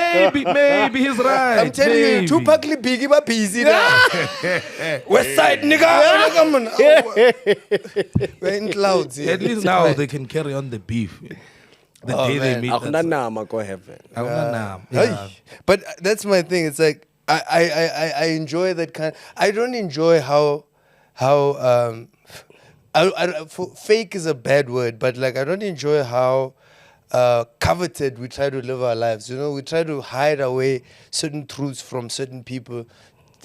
Maybe he's right. I'm telling you, Tupac Biggie ba busy now. West Side nigga. We're in clouds here. At least now they can carry on the beef. The day they meet. Go heaven. But that's my thing. It's like I enjoy that kind. I don't enjoy how fake is a bad word, but like I don't enjoy how coveted we try to live our lives. You know, we try to hide away certain truths from certain people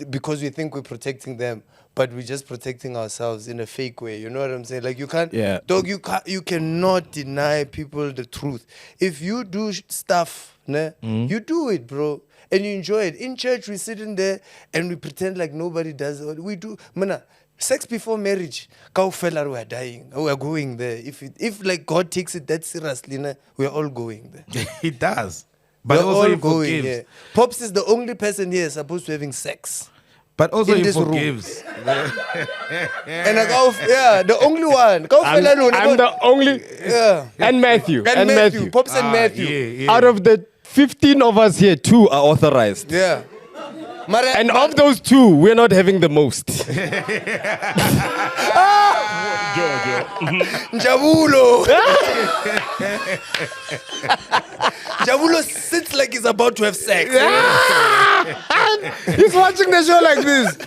because we think we're protecting them, but we're just protecting ourselves in a fake way. You know what I'm saying? Like you can't, dog. You cannot deny people the truth. If you do stuff, you do it, bro, and you enjoy it. In church, we sit in there and we pretend like nobody does it. We do, sex before marriage. Kaufela, we are dying. We are going there. If like God takes it that seriously, we are all going there. He does. But we're also all he going forgives. here. Pops is the only person here supposed to having sex. But also in he this forgives. And the only one. I'm the only. And Matthew. And Matthew. Pops and Matthew. Out of the 15 of us here, 2 are authorized. Yeah. And of those 2, we're not having the most. Jabulo. Jabulo sits like he's about to have sex. He's watching the show like this.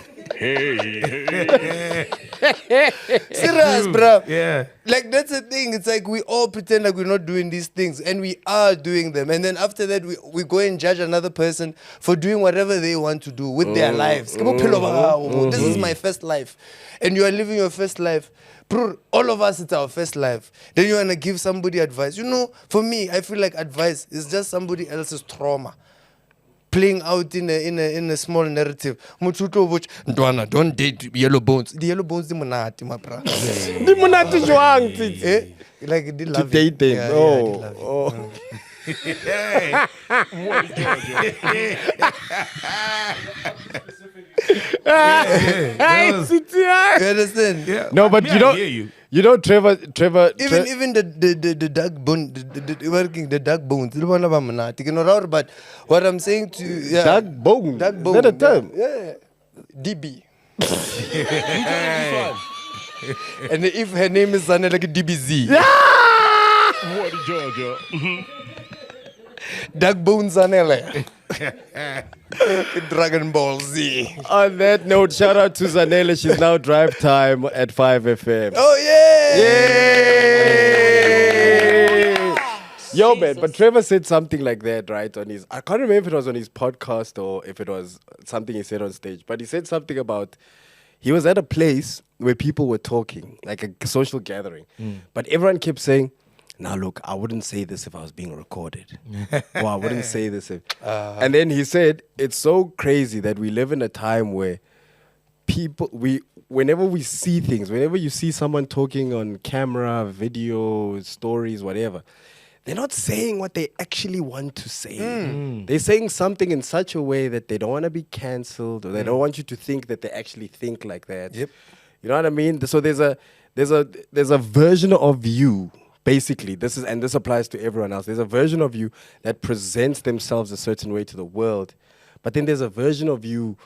Serious, bro. Yeah. Like, that's the thing. It's like we all pretend like we're not doing these things, and we are doing them. And then after that, we go and judge another person for doing whatever they want to do with their lives. This is my first life. And you are living your first life. Bro, all of us, it's our first life. Then you want to give somebody advice. You know, for me, I feel like advice is just somebody else's trauma playing out in a small narrative. Ndwana, don't date yellow bones. The yellow bones, the monati, my bro. The monati joang, Tsitsi. Like, they To love date them. Yeah, Oh, yeah, oh. You understand? Yeah. No, but Me, you I know, hear you. you know, Trevor. Even the dark bone, the dark bones. The one about monati. You know, but what I'm saying to you, yeah, Dark bone. dark Is bone. that a term? Yeah. DB. And if her name is Zanele, like a DBZ. What Georgia? Dark Bone Zanele. Dragon Ball Z. On that note, shout out to Zanele. She's now drive time at 5FM. Oh, yeah! Yay! Yo, man, but Trevor said something like that, right? On his, I can't remember if it was on his podcast or if it was something he said on stage, but he said something about he was at a place where people were talking, like a social gathering, but everyone kept saying, now look, I wouldn't say this if I was being recorded. Or I wouldn't say this if... And then he said, it's so crazy that we live in a time where people, whenever we see things, whenever you see someone talking on camera, video, stories, whatever, they're not saying what they actually want to say. They're saying something in such a way that they don't want to be cancelled, or they don't want you to think that they actually think like that. Yep. You know what I mean? So there's a version of you. Basically, this applies to everyone else. There's a version of you that presents themselves a certain way to the world, but then there's a version of you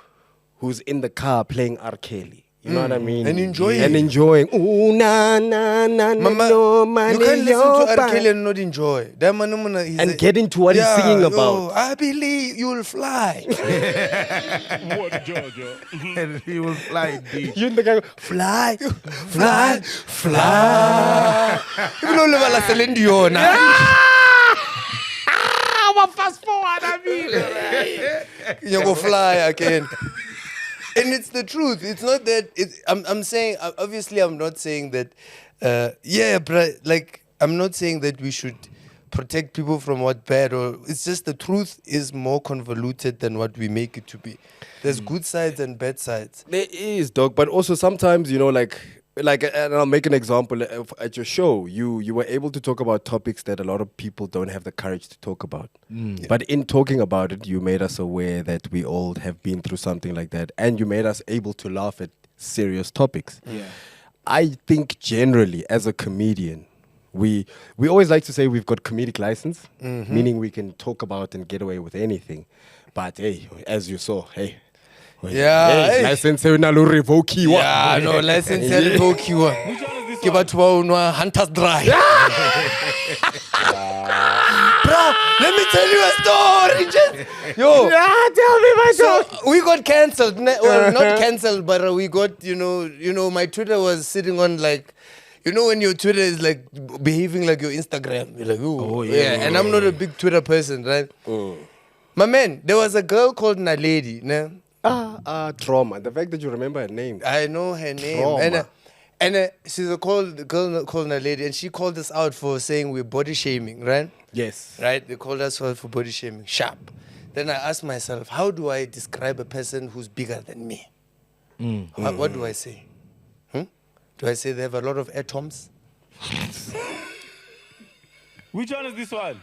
who's in the car playing R. Kelly. You know what I mean? And enjoying. Ooh, na, na, na, Mama, no, you can't listen to R. Kelly and not enjoy. That man, and get into what he's singing about. I believe you'll fly. What Georgia? And he will fly deep. You in the car, fly. You know, level as Celine Dion. Fast forward, I mean. You go fly again. And it's the truth. It's not that. I'm saying. Obviously, I'm not saying that. But like, I'm not saying that we should protect people from what bad, or it's just the truth is more convoluted than what we make it to be. There's good sides and bad sides. There is, dog. But also sometimes, you know, like, and I'll make an example. At your show, you were able to talk about topics that a lot of people don't have the courage to talk about. But in talking about it, you made us aware that we all have been through something like that, and you made us able to laugh at serious topics. Yeah. I think generally, as a comedian, we always like to say we've got comedic license, meaning we can talk about and get away with anything. But hey, as you saw, hey. Yeah, license na lo revokiwa. Yeah, no, license revokiwa. Ke batho ba unwa Hunters Dry. Bro, let me tell you a story. Yo. Yeah, tell me my story. So we got cancelled. Well, not cancelled, but we got, you know, my Twitter was sitting on like, you know, when your Twitter is like behaving like your Instagram. You're like, oh yeah. And I'm not a big Twitter person, right? My man, there was a girl called Naledi, ne? Trauma. The fact that you remember her name. I know her name. And she's a girl called Naledi, and she called us out for saying we're body shaming, right? Yes. Right? They called us for body shaming. Sharp. Then I asked myself, how do I describe a person who's bigger than me? What do I say? Do I say they have a lot of atoms? Which one is this one?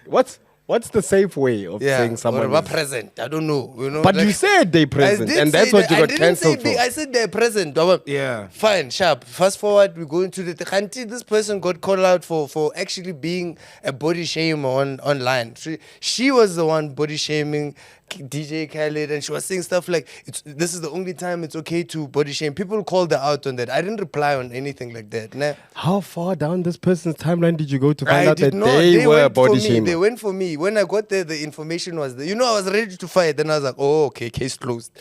What's the safe way of saying someone or present? I don't know. You know, but like, you said they present, and that's what you got cancelled for. I said they're present. Yeah. Fine, sharp. Fast forward, we go into this person got called out for actually being a body shamer online. She was the one body shaming DJ Khaled, and she was saying stuff like, this is the only time it's okay to body shame. People called her out on that. I didn't reply on anything like that. Nah. How far down this person's timeline did you go to find I out did that not. they were went for body me. shaming? They went for me. When I got there, the information was there. You know, I was ready to fight. Then I was like, oh, okay, case closed.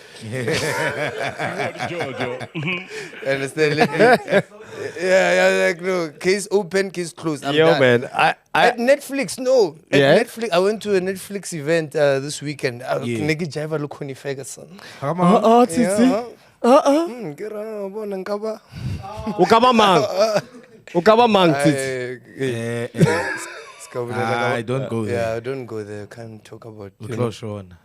Understand? Yeah, like, no, case open, case closed. I'm done. Man, At Netflix, no. At Yeah? Netflix, I went to a Netflix event this weekend. Nigga Jaiva Lukoni Ferguson. Come on. Tsitsi. Ukaba mang. Ukaba mang, Tsitsi. I don't go there. Yeah, I don't go there. Can't talk about We're close on.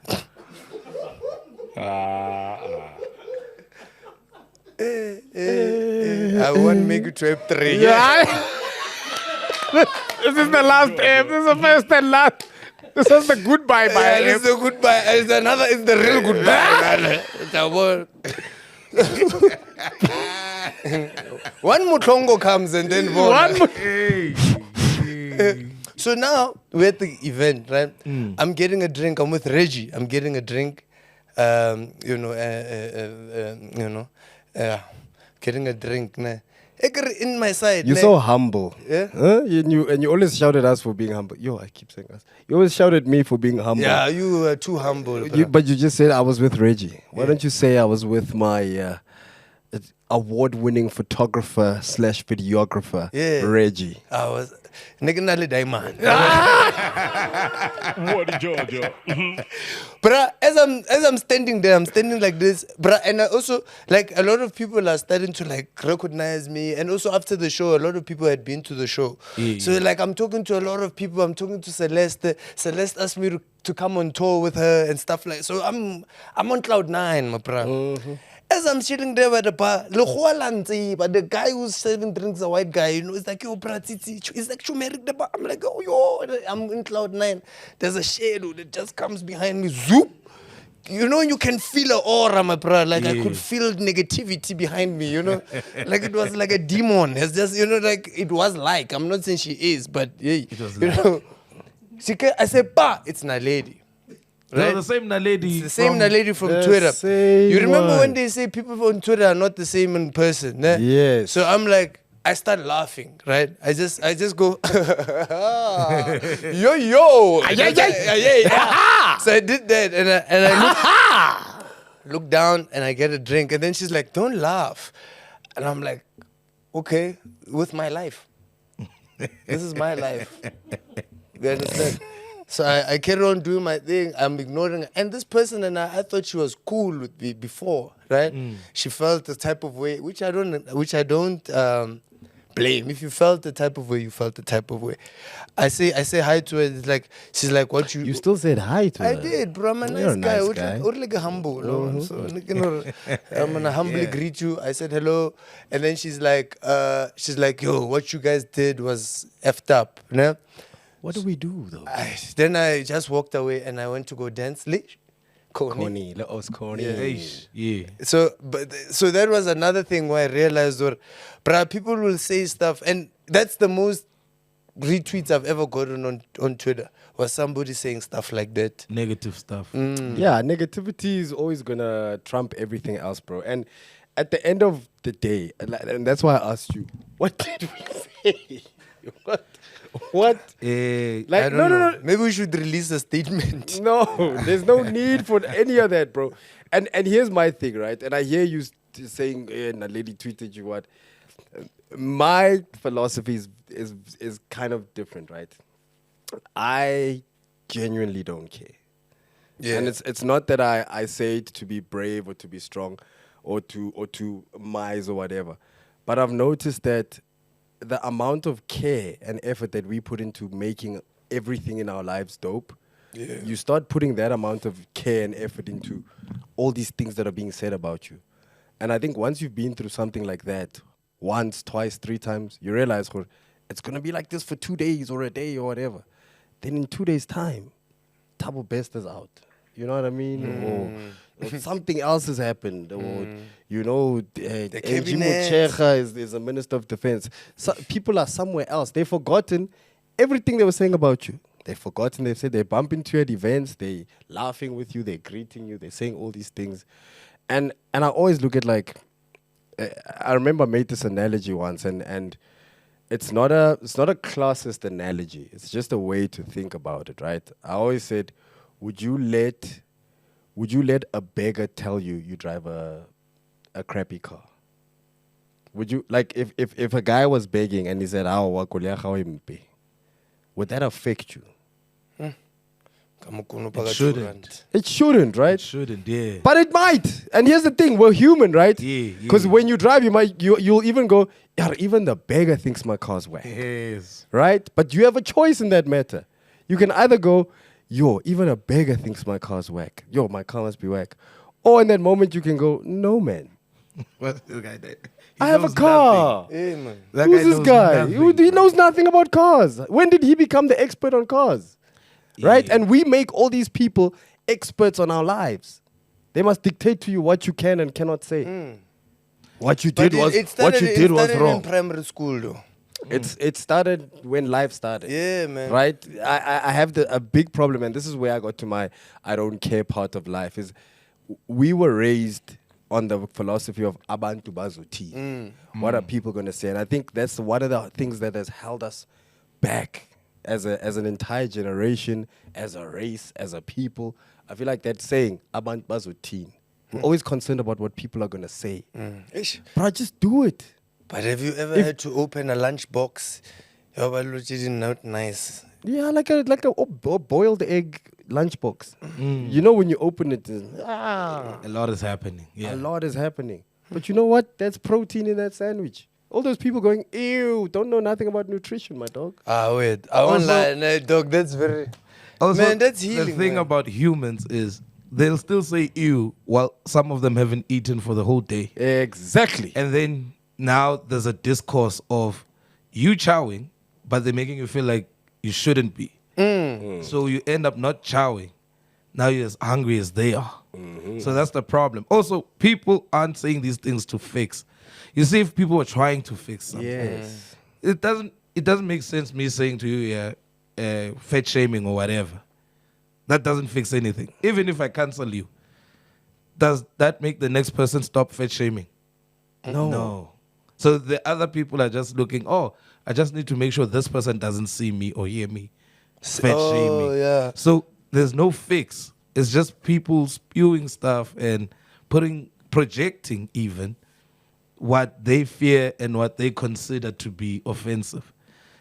I want MacG to have 3. Yeah. This is the last app. This is the first and last. This is the goodbye bye. Yeah, this is the goodbye. It's another. It's the real goodbye. One Mutlongo comes and then one. So now we're at the event, right? I'm getting a drink. I'm with Reggie. I'm getting a drink. Getting a drink. In my side. You're so humble. Yeah. Huh? And you always shout at us for being humble. Yo, I keep saying us. You always shout at me for being humble. Yeah, you were too humble. But you just said I was with Reggie. Why don't you say I was with my award-winning photographer / videographer, Reggie? I was. Nigga diamond. What Georgia? Bruh, as I'm standing there, I'm standing like this, bruh, and I also, like, a lot of people are starting to, like, recognize me, and also after the show, a lot of people had been to the show. So, like, I'm talking to a lot of people. I'm talking to Celeste. Celeste asked me to come on tour with her and stuff like. So I'm on cloud 9, my bruh. As I'm chilling there by the bar, but the guy who's serving drinks, a white guy, you know, it's like, yo, bro, Tsitsi, it's like Chiumya the bar. I'm like, oh, yo, I'm in cloud 9. There's a shadow that just comes behind me, zoop. You know, you can feel an aura, my bro. Like, I could feel negativity behind me, you know. Like, it was like a demon. It's just, you know, like, it was like, I'm not saying she is, but, yeah, it was you know. I said, bah, it's Naledi. Right? Right? The same Naledi. It's the same Naledi from Twitter. You remember when they say people on Twitter are not the same in person? Né? Yes. So I'm like, I start laughing, right? I just go, yo. So I did that, and I look down, and I get a drink, and then she's like, don't laugh. And I'm like, okay, with my life. This is my life. You understand? So I carry on doing my thing. I'm ignoring her. And this person and I thought she was cool with me before, right? She felt the type of way, which I don't blame. If you felt the type of way, you felt the type of way. I say hi to her. It's like, she's like, what you... You still said hi to her? I did, bro. I'm a You're nice a guy. nice guy. Like a humble. No? So, I'm gonna humbly greet you. I said hello. And then she's like, yo, what you guys did was effed up. You know? What do we do, though? Then I just walked away and I went to go dance. Connie. Yeah. So that was another thing where I realized that people will say stuff, and that's the most retweets I've ever gotten on Twitter, was somebody saying stuff like that. Negative stuff. Yeah, negativity is always gonna trump everything else, bro. And at the end of the day, and that's why I asked you, what did we say? What? I don't know. Maybe we should release a statement. No, there's no need for any of that, bro. And here's my thing, right? And I hear you saying, and a lady tweeted you what. My philosophy is kind of different, right? I genuinely don't care. Yeah. And it's not that I say it to be brave or to be strong or to mise or whatever. But I've noticed that the amount of care and effort that we put into making everything in our lives dope, you start putting that amount of care and effort into all these things that are being said about you. And I think once you've been through something like that, once, twice, 3 times, you realize it's going to be like this for 2 days or a day or whatever. Then in 2 days' time, Double Best is out. You know what I mean? Or something else has happened. Or, you know, Angu is a Minister of Defense. So people are somewhere else. They've forgotten everything they were saying about you. They've forgotten. They've said they bump into you at events. They laughing with you. They're greeting you. They're saying all these things. And I always look at like, I remember I made this analogy once, and it's not a classist analogy. It's just a way to think about it, right? I always said, would you let a beggar tell you drive a crappy car? Would you, like, if a guy was begging and he said, would that affect you? It shouldn't. It shouldn't, right? It shouldn't, yeah. But it might. And here's the thing: we're human, right? Yeah. Because when you drive, you'll even go, yeah, even the beggar thinks my car's whack. Yes. Right? But you have a choice in that matter. You can either go, yo, even a beggar thinks my car's whack. Yo, my car must be whack. Or in that moment, you can go, no, man. What's this guy there? I have a car. Hey, man. Who's this guy? He knows nothing about cars. When did he become the expert on cars? Right? And we make all these people experts on our lives. They must dictate to you what you can and cannot say. What you did was wrong. In primary school, though. It started when life started. Yeah, man. Right? I have a big problem, and this is where I got to my I don't care part of life, is we were raised on the philosophy of abantu bazothini. What are people going to say? And I think that's one of the things that has held us back as an entire generation, as a race, as a people. I feel like that saying, abantu bazothini. We're always concerned about what people are going to say. But just do it. But have you ever had to open a lunchbox? Not nice. Yeah, like a boiled egg lunchbox. You know, when you open it, a lot is happening. Yeah. A lot is happening. But you know what? That's protein in that sandwich. All those people going, ew, don't know nothing about nutrition, my dog. Wait. I won't lie. No, dog, that's very... Also, man, that's healing. The thing about humans is they'll still say ew while some of them haven't eaten for the whole day. Exactly. And then now there's a discourse of you chowing, but they're making you feel like you shouldn't be. So you end up not chowing. Now you're as hungry as they are. So that's the problem. Also, people aren't saying these things to fix. You see, if people are trying to fix something, it doesn't make sense me saying to you, fat shaming or whatever. That doesn't fix anything. Even if I cancel you, does that make the next person stop fat shaming? No. So the other people are just looking, I just need to make sure this person doesn't see me or hear me fat shaming. Yeah. So there's no fix. It's just people spewing stuff and projecting even what they fear and what they consider to be offensive.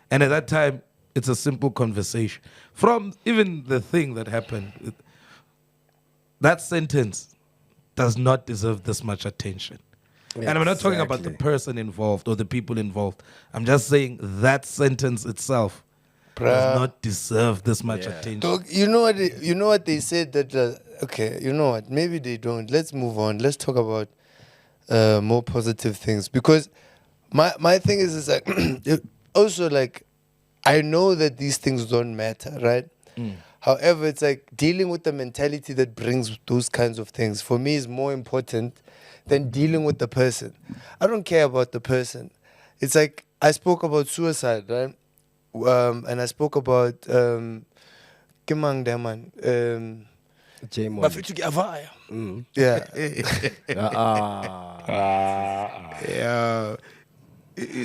And at that time, it's a simple conversation. From even the thing that happened, that sentence does not deserve this much attention. And I'm not talking about the person involved or the people involved. I'm just saying that sentence itself does not deserve this much attention. Dog, you know what they said that, okay, you know what, maybe they don't. Let's move on. Let's talk about more positive things. Because my thing is like, also like, I know that these things don't matter, right? However, it's like dealing with the mentality that brings those kinds of things, for me, is more important than dealing with the person. I don't care about the person. It's like, I spoke about suicide, right? And I spoke about Kimang Daman. Yeah. Yeah.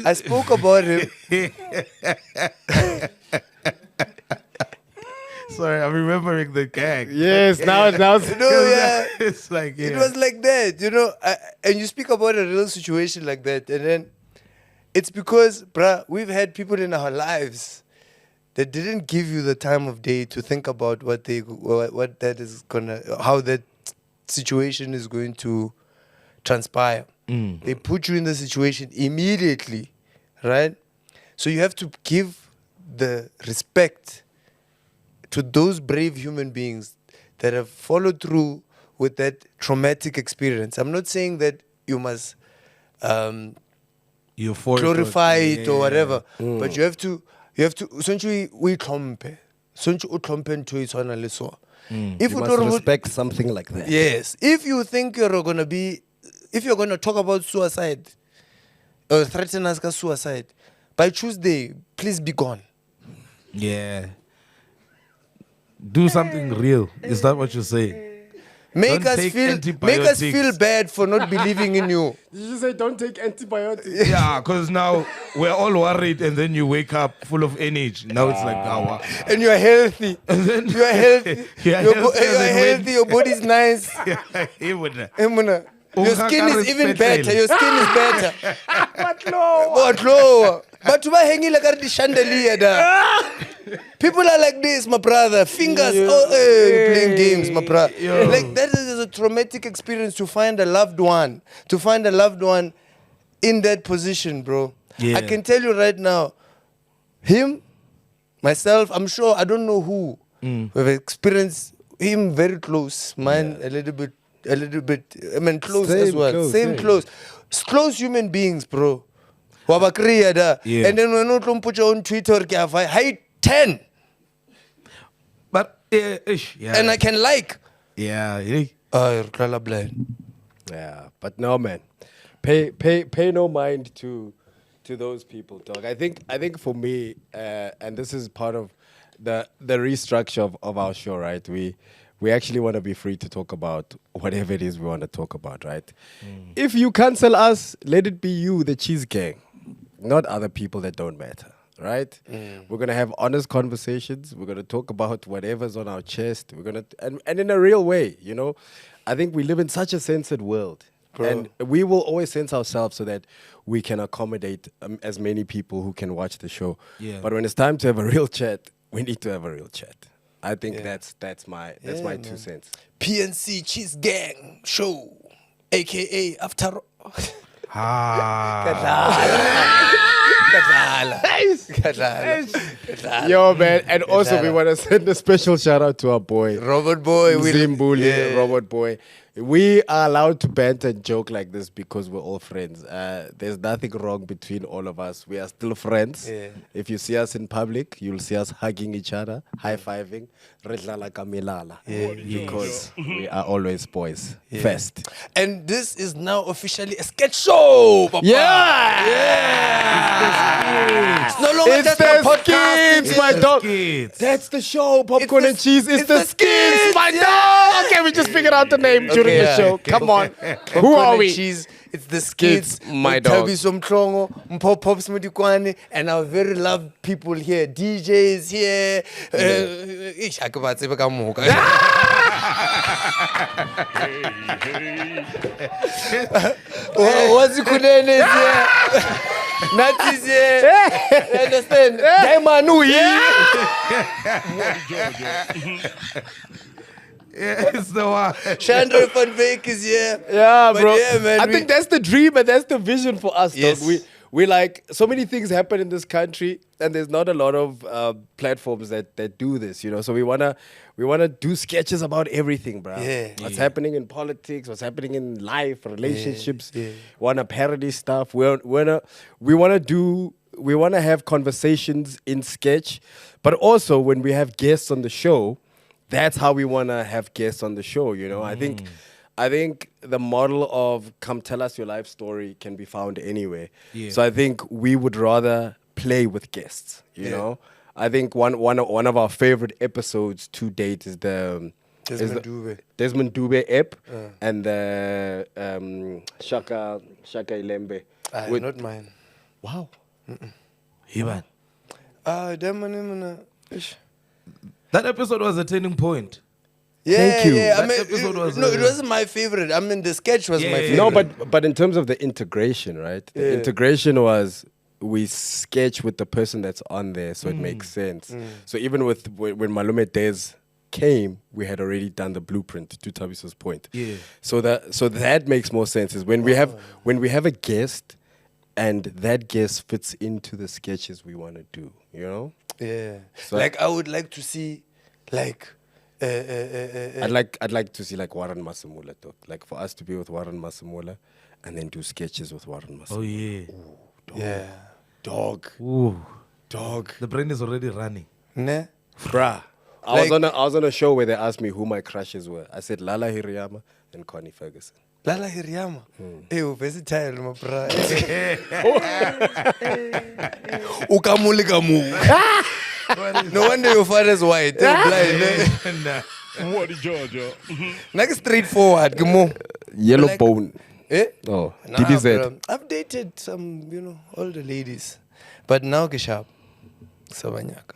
I spoke about him. Sorry, I'm remembering the gag. Yes, now you know, yeah. It's like, it was like that, you know. And you speak about a real situation like that, and then it's because, bruh, we've had people in our lives that didn't give you the time of day to think about how that situation is going to transpire. They put you in the situation immediately, right? So you have to give the respect to those brave human beings that have followed through with that traumatic experience. I'm not saying that you must glorify it or whatever, but you have to essentially we tlhompe. If you must respect something like that. Yes. If you think you're going to talk about suicide or threaten us with suicide, by Tuesday, please be gone. Yeah. Do something real. Is that what you're saying? Make Don't us take feel antibiotics. bad for not believing in you. Did you say don't take antibiotics? Yeah, because now we're all worried, and then you wake up full of energy. Now it's like, wow. And you're healthy. You're healthy. You're You're healthy. Your body's nice. Emuna. Your skin is even better. Your skin is better. But low. But to hanging like a chandelier. People are like this, my brother. Fingers, playing games, my brother. Like that is a traumatic experience to find a loved one. To find a loved one in that position, bro. Yeah. I can tell you right now, him, myself, I'm sure, I don't know who. We've experienced him very close. Mine a little bit. I mean, close as well. Same close. Close human beings, bro. Wabakriya. Yeah. And then when you put your own Twitter, height 10. But, yeah. And I can like. Yeah. You're blind. Yeah, but no, man. Pay no mind to those people, dog. I think for me, and this is part of the restructure of our show, right? We actually want to be free to talk about whatever it is we want to talk about, right? If you cancel us, let it be you, the cheese gang, not other people that don't matter, right? We're going to have honest conversations. We're going to talk about whatever's on our chest. We're going to, and in a real way, you know? I think we live in such a censored world. Bro. And we will always censor ourselves so that we can accommodate as many people who can watch the show. Yeah. But when it's time to have a real chat, we need to have a real chat. I think that's my 2 cents. PNC Cheese Gang Show, aka After. Yo, man. And also, we want to send a special shout out to our boy, Robert Boy. Zimbuli, Robert Boy. We are allowed to banter and joke like this because we're all friends. There's nothing wrong between all of us. We are still friends. Yeah. If you see us in public, you'll see us hugging each other, high-fiving, because we are always boys first. And this is now officially a sketch show, Papa. It's no longer just a podcast. It's my dog. That's the show, Popcorn and Cheese. It's the skins, my dog. Okay, we just figured out the name during the show. Come on. Who are we? Cheese. It's the Skids, my dog. Mpho Pops Mudikwani, and our very loved people here. DJs here. What's Kunene is here? Nat is here. You understand? Daimanu here. Yeah, it's the one. Chandra Van Veek is here. Yeah, But bro. yeah, man, I think that's the dream and that's the vision for us, Yes. dog. We like, so many things happen in this country and there's not a lot of platforms that do this, you know. So we wanna do sketches about everything, bro. Yeah. What's happening in politics, what's happening in life, relationships. Wanna parody stuff. We wanna have conversations in sketch, but also when we have guests on the show, that's how we want to have guests on the show, you know. I think the model of come tell us your life story can be found anywhere. Yeah. So I think we would rather play with guests, you know. I think one of our favorite episodes to date is the Desmond Dube ep and the Shaka Ilembe. Not mine. Wow. Ivan. That That episode was a turning point. Yeah, Thank you. Yeah. That episode was, it wasn't my favorite. I mean, the sketch was my favorite. No, but in terms of the integration, right? The integration was we sketch with the person that's on there, so it makes sense. So even when Malume Des came, we had already done the blueprint, to Tabiso's point. Yeah. So that makes more sense. Is when we have a guest, and that guest fits into the sketches we want to do. You know. Yeah. So like I would like to see, like. I'd like to see like Warren Masamula talk. Like for us to be with Warren Masamula, and then do sketches with Warren Masamula. Oh yeah. Ooh, dog. Yeah. Dog. Ooh. Dog. The brain is already running. Nah. Bruh. I was on a show where they asked me who my crushes were. I said Lala Hiriyama and Connie Ferguson. Lala Hiriyama. Hey, versatile, my bro. Ukamuli kamu. No wonder your father's white. They're blind. Nah. What is Georgia? Next straightforward. Come on. Yellow Like- bone. Eh? Oh, Nah, DBZ. bro. I've dated some, older ladies. But now ke sharp. Sabanyaka.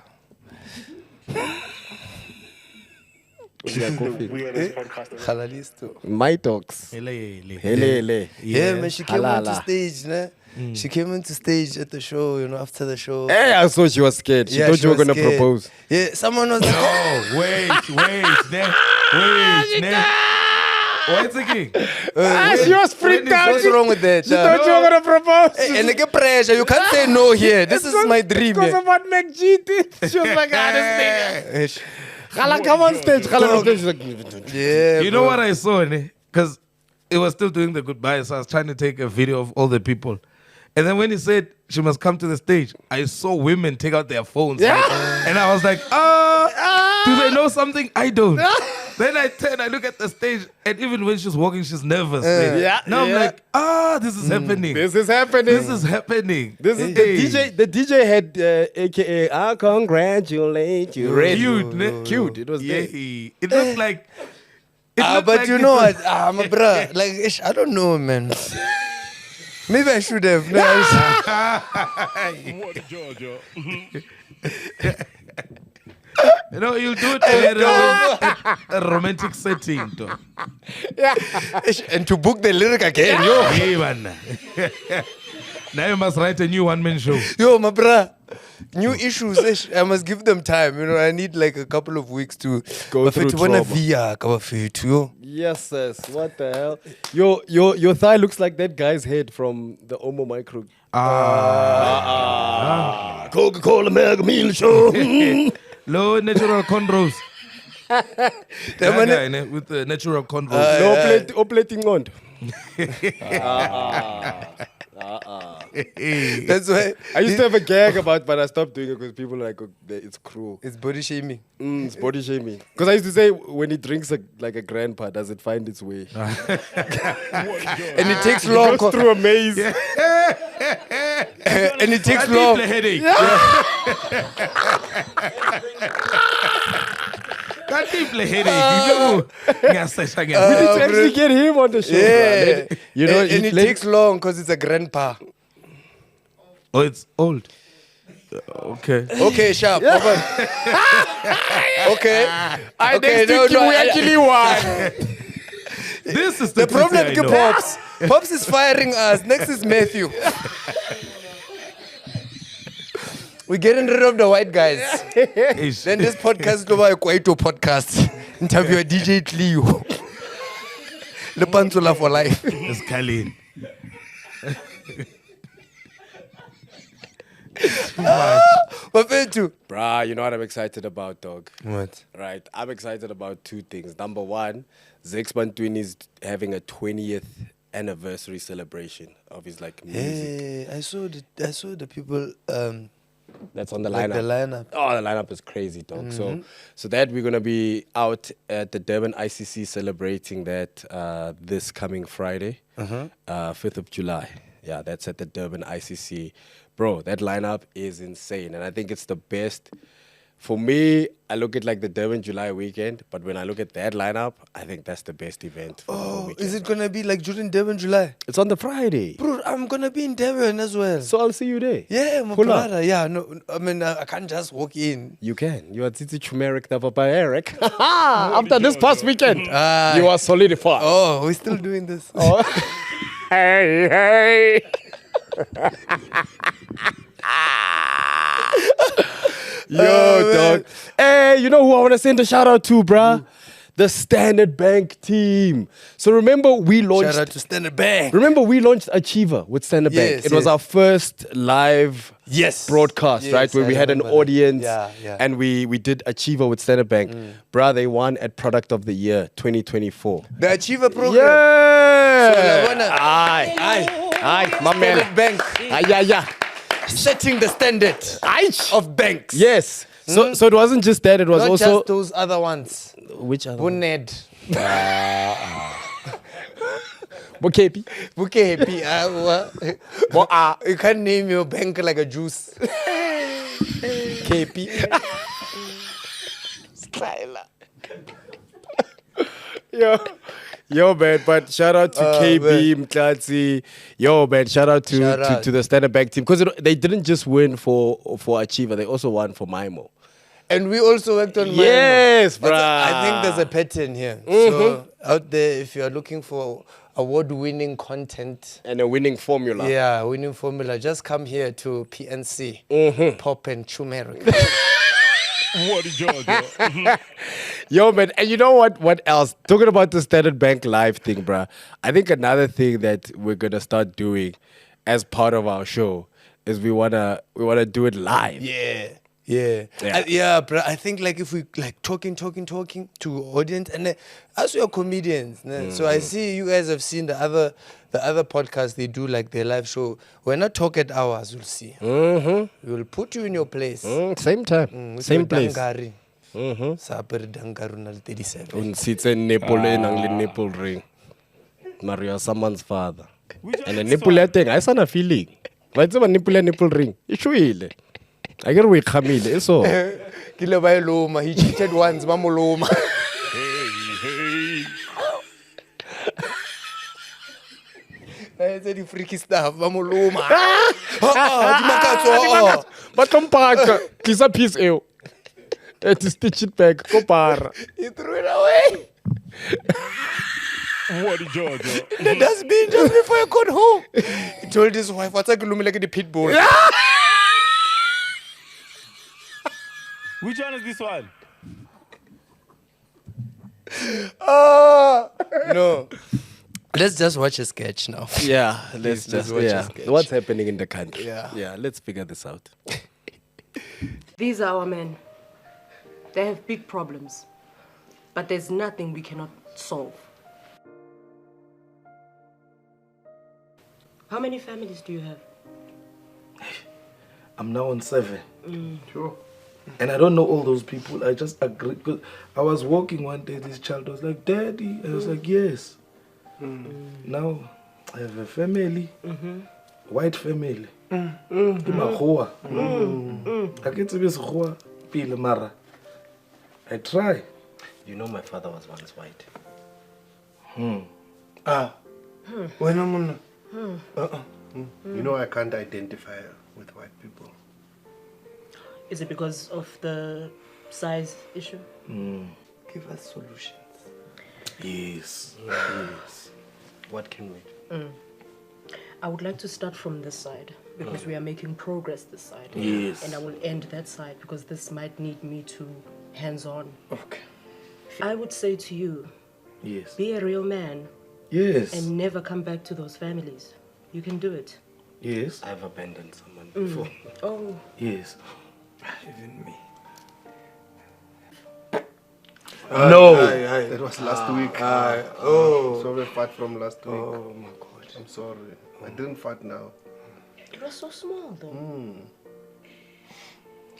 Halalisto. My talks. Hele. Yeah, man, she came onto Halala. stage, ne? She came into stage at the show, after the show. Hey, I saw she was scared. She thought you were was going to scared. propose. Yeah, someone was like, Oh, wait, ne. What's the king? She was freaked out. What's wrong with that? She thought you were going to propose. Hey, and get pressure. You can't say no here. This is my dream. Because Yeah. of what MacG did. She was like, this thing. Khala, come on stage. Khala, on stage. She's like, Yeah, You know what I saw, because it was still doing the goodbye, so I was trying to take a video of all the people. And then when he said she must come to the stage, I saw women take out their phones. Yeah. And I was like, do they know something? I don't. Then I turn, I look at the stage, and even when she's walking, she's nervous. Yeah, Now yeah. I'm like, this is happening. This is happening. This is happening. This is the DJ. The DJ had AKA I congratulate you. Cute, ne? Cute. It was Yeah. there. It looked like. But like you it know was- what? My bruh, like, I don't know, man. Maybe I should have. No, What is Georgia? You'll do it in a romantic setting, though. And to book the lyric again, yo. Hey, man. Now you must write a new one-man show. Yo, my bruh. New issues, I must give them time. I need like a couple of weeks to Go through trauma. Yo. Yes, yes. What the hell? Your thigh looks like that guy's head from the Omo Micro. Coca-Cola Mega Meal Show. Low natural cornrows. That That one- guy, ne, with the natural cornrows. No plating on. That's why I used to have a gag about, but I stopped doing it because people are like, it's cruel. It's body shaming. It's body shaming. Because I used to say, when he drinks like a grandpa, does it find its way? And it takes long. He goes through a maze. And it takes I long. need a headache. Can't deep play headache. We need to actually get him on the show. Yeah. bruh. You know, and it takes long because it's a grandpa. Oh, it's old. Okay. Okay, sharp. Okay. Okay, next week we actually won. This is The the problem Tsitsi I is know. Pops. Pops is firing us. Next is Matthew. We're getting rid of the white guys. Ish. Then this podcast is over a Kwaito podcast. Interview DJ Cleo. Le Pantula for life. It's Kalin. Mafethu. Bruh, you know what I'm excited about, dog? What? Right. I'm excited about two things. Number one, Zex Bantwini is having a 20th anniversary celebration of his music. Hey, I saw the people That's on the like lineup. the lineup. Oh, the lineup is crazy, dog. So that we're gonna be out at the Durban ICC celebrating that this coming Friday, 5th of July. Yeah, that's at the Durban ICC. Bro, that lineup is insane, and I think it's the best. For me, I look at like the Durban July weekend, but when I look at that lineup, I think that's the best event. For the whole weekend. Is it gonna be like during Durban July? It's on the Friday. Bro, I'm gonna be in Durban as well. So I'll see you there. Yeah, my Pull up. brother. Yeah, no, I mean I can't just walk in. You can. You are Tsitsi Chiumya the barbaric. After this past weekend, you are solidified. Oh, we're still doing this. Oh. hey. Yo, dog. Hey, you know who I want to send a shout out to, bruh? The Standard Bank team. So remember we launched... Shout out to Standard Bank. Remember we launched Achiever with Standard Bank. Yes, It was yes. our first live broadcast, Yes, right? Where I we had an remember that. audience Yeah. and we did Achiever with Standard Bank. Bruh, they won at Product of the Year 2024. The Achiever program. Yeah! So, Labona, Aye, my man. Standard Bank. Yeah. Setting the standard of banks. Yes. So it wasn't just that, it was Not also... just those other ones. Which other one? Buned. Bokepi. Bukepi. You can't name your bank like a juice. KP. Yo, man, but shout out to KB, Mklatsi. Yo, man, shout out to the Standard Bank team. Because they didn't just win for Achiever, they also won for Mimo. And we also worked on Yes, Mimo. bruh. I think there's a pattern here. So out there, if you are looking for award-winning content and a winning formula, yeah, winning formula, just come here to PNC, Pop and Turmeric. What is Georgia? Yo, man, and you know what? What else? Talking about the Standard Bank Live thing, bruh. I think another thing that we're gonna start doing as part of our show is we wanna do it live. Yeah, bro. I think like if we like talking to audience, and as we are comedians, so I see you guys have seen the other podcasts they do like their live show. When I talk at hours, you'll see. We will put you in your place. Same time, same place. Sapere dangari na le 37. Unsitse nipple nang le nipple ring. Maria someone's father. And the nipple thing, I saw a feeling. But it's a nipple ring. It's really. I get we Camille. It's so. Kilo by Loma. He cheated once, Mamoloma. I said the freaky stuff, Mamoloma. But come back. Kiss a piece. To stitch it back. Go par. He threw it away. What is Georgia? In the dustbin just before I got home. He told his wife, what's like the pit bull? Which one is this one? No. Let's just watch a sketch now. Yeah, let's just watch a sketch. What's happening in the country? Yeah, let's figure this out. These are our men. They have big problems, but there's nothing we cannot solve. How many families do you have? I'm now on 7. Sure. And I don't know all those people. I just agree. Because I was walking one day, this child was like, Daddy. I was like, yes. Now I have a family, white family. Imakhoa. I get to be Sekhoa, Pile Mara. I try. You know my father was once white. You know I can't identify with white people. Is it because of the size issue? Give us solutions. Yes. What can we do? I would like to start from this side because we are making progress this side. Yes. And I will end that side because this might need me to hands-on. Okay. I would say to you, yes, be a real man. Yes. And never come back to those families. You can do it. Yes. I've abandoned someone before. Oh. Yes. Even me. No. That was last week. Sorry, fart from last week. Oh my God. I'm sorry. I didn't fart now. It was so small though.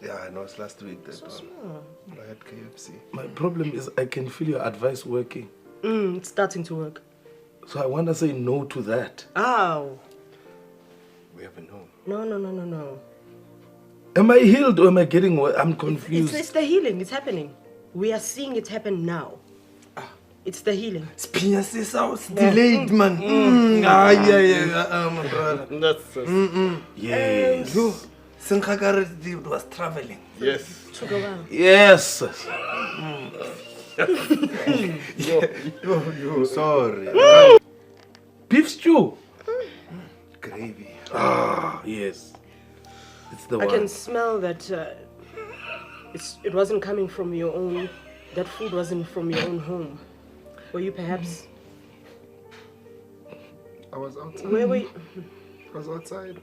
Yeah, I know it's last week. That So one. small. I had KFC. My problem is I can feel your advice working. It's starting to work. So I want to say no to that. Ow. We have a no. No. Am I healed or am I getting what? I'm confused. It's the healing. It's happening. We are seeing it happen now. It's the healing. It's delayed, man. My brother. That's yes. Yo, Senkakare was traveling. Yes. Took a while. Yes. Yo, sorry. Beef stew. Gravy. Ah, yes. It's the I one. can smell that it wasn't coming from your own, that food wasn't from your own home. Were you perhaps? I was outside. Where were you? I was outside.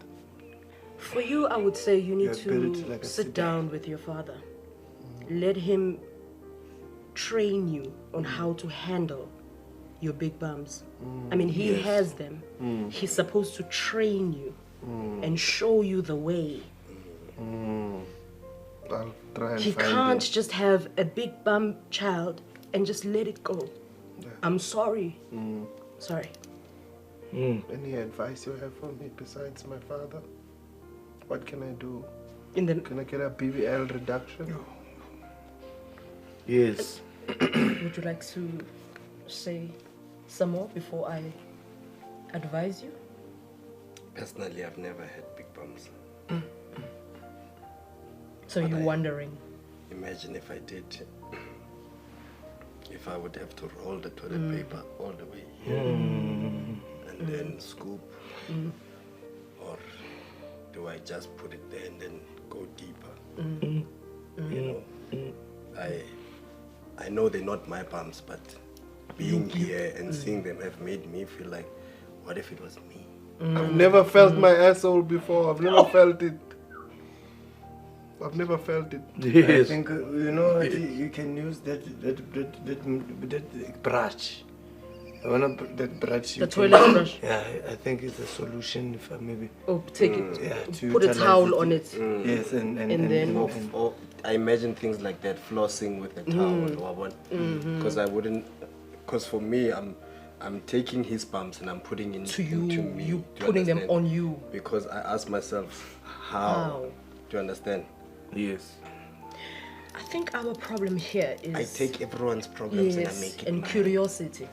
For you, I would say you need You're built to like a sit sedan. down with your father. Let him train you on how to handle your big bums. I mean, he Yes. has them. He's supposed to train you and show you the way. I'll try and He find can't it. just have a big bum child and just let it go. I'm sorry. Sorry. Any advice you have for me besides my father? What can I do? Can I get a BBL reduction? Yes. Would you like to say some more before I advise you? Personally, I've never had big bumps. So you're wondering? Imagine if I did. If I would have to roll the toilet paper all the way here and then scoop, or do I just put it there and then go deeper? You know, I know they're not my bumps, but being here and seeing them have made me feel like, what if it was me? I've never felt my asshole before. I've never felt it. I've never felt it. I think you know you can use that brush. That brush. The toilet brush. Yeah, I think it's a solution. If I maybe. Oh, take it. Yeah, to put a utilize towel on it. Yes, and then. Or I imagine things like that, flossing with a towel or what? Because I wouldn't. Because for me, I'm taking his bumps and I'm putting into me. You putting them on you. Because I ask myself, how? Do you understand? Yes. I think our problem here is... I take everyone's problems and I make it and mine. curiosity.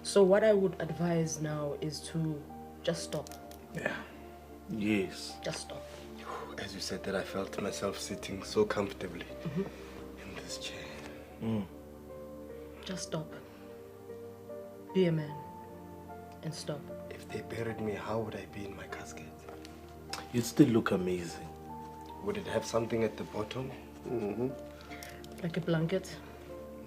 So what I would advise now is to just stop. Yeah. Yes. Just stop. As you said that, I felt myself sitting so comfortably in this chair. Just stop. Be a man. And stop. If they buried me, how would I be in my casket? You'd still look amazing. Would it have something at the bottom? Like a blanket?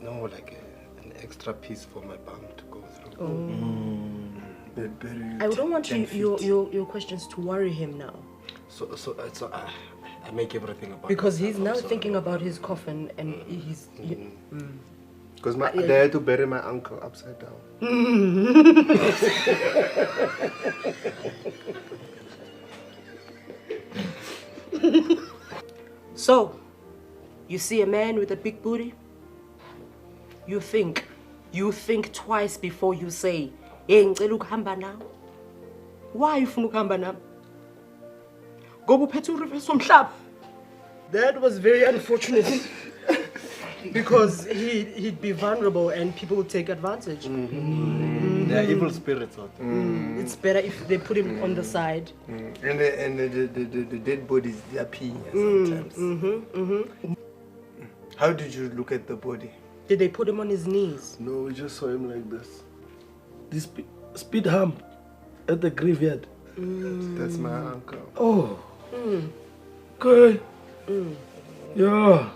No, like an extra piece for my bum to go through. I don't want your questions to worry him now. So I make everything about Because myself, he's now I'm sorry. thinking about his coffin and he's... Because they had to bury my uncle upside down. So, you see a man with a big booty? You think twice before you say, "Hey, ngicela ukuhamba now." Why ufuna ukuhamba now? Ngoba uphethe ureverse womhlaba. That was very unfortunate. Because he'd be vulnerable and people would take advantage. They are evil spirits out there. It's better if they put him on the side. And the dead bodies, they are peeing sometimes. How did you look at the body? Did they put him on his knees? No, we just saw him like this. This speed hump at the graveyard. That's my uncle. Oh. Good. Yeah.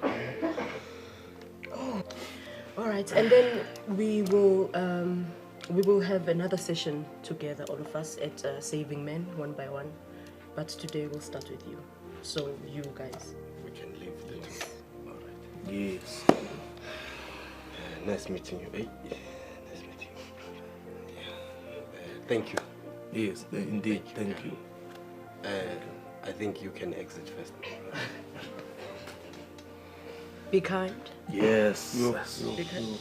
All right, and then we will have another session together, all of us, at Saving Men, one by one. But today we'll start with you. So you guys. We can leave the two. All right. Yes. Nice meeting you. Hey. Nice meeting you. Yeah. Thank you. Yes, indeed. Thank you. I think you can exit first. Be kind. Yes. Be kind.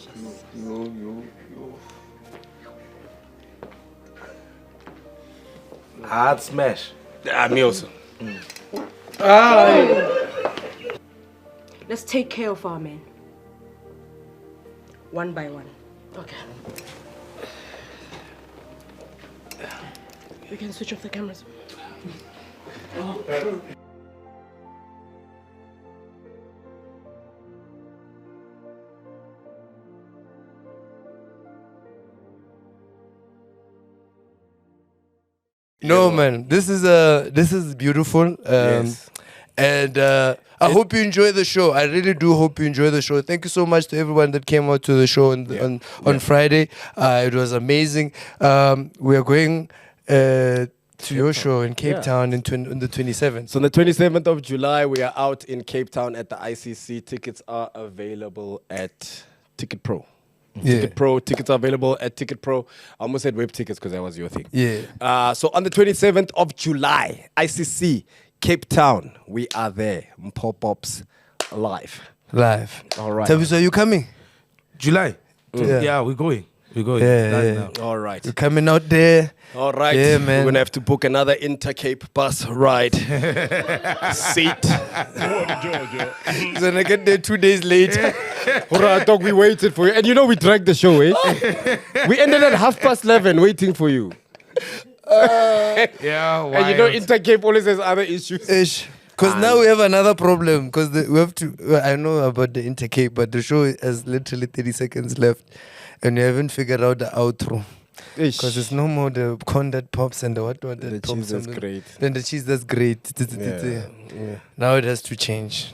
Hard smash. Me also. Let's take care of our men. One by one. Okay. We can switch off the cameras. No, man, this is beautiful. And I hope you enjoy the show. I really do hope you enjoy the show. Thank you so much to everyone that came out to the show on Friday. It was amazing. We are going to your show in Cape Town on the 27th. So on the 27th of July, we are out in Cape Town at the ICC. Tickets are available at Ticket Pro. Ticket Pro. Tickets are available at Ticket Pro. I almost said web tickets because that was your thing. Yeah. So on the 27th of July, ICC, Cape Town, we are there. Mpho Pops live. Live. All right. Taviso, are you coming? July? Yeah. Yeah, we're going. We go. All right. You're coming out there. All right. Yeah, man. We're going to have to book another Intercape bus ride. Seat. Then I get there 2 days later. Alright, dog, we waited for you. And you know we dragged the show, eh? We ended at 11:30 waiting for you. Yeah, and you know Intercape always has other issues. Because now we have another problem. Because we have to. Well, I know about the Intercape, but the show has literally 30 seconds left, and we haven't figured out the outro. Because it's no more the corn that pops and the what that pops. Cheese that's great. Then the cheese that's great. Yeah. Now it has to change.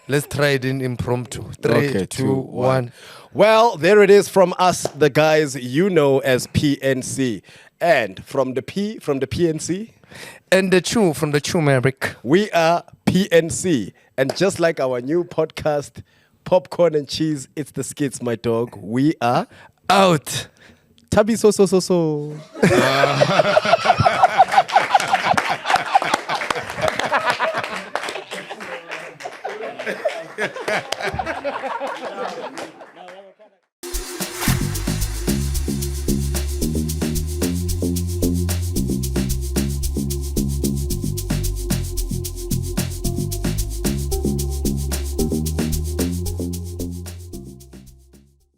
Let's try it in impromptu. 3, Okay, 2, 1. Well, there it is from us, the guys you know as PNC. And from the PNC. And the Chew from the Chiumya. We are PNC. And just like our new podcast, Popcorn and Cheese, it's the skits, my dog. We are out. Tabi so.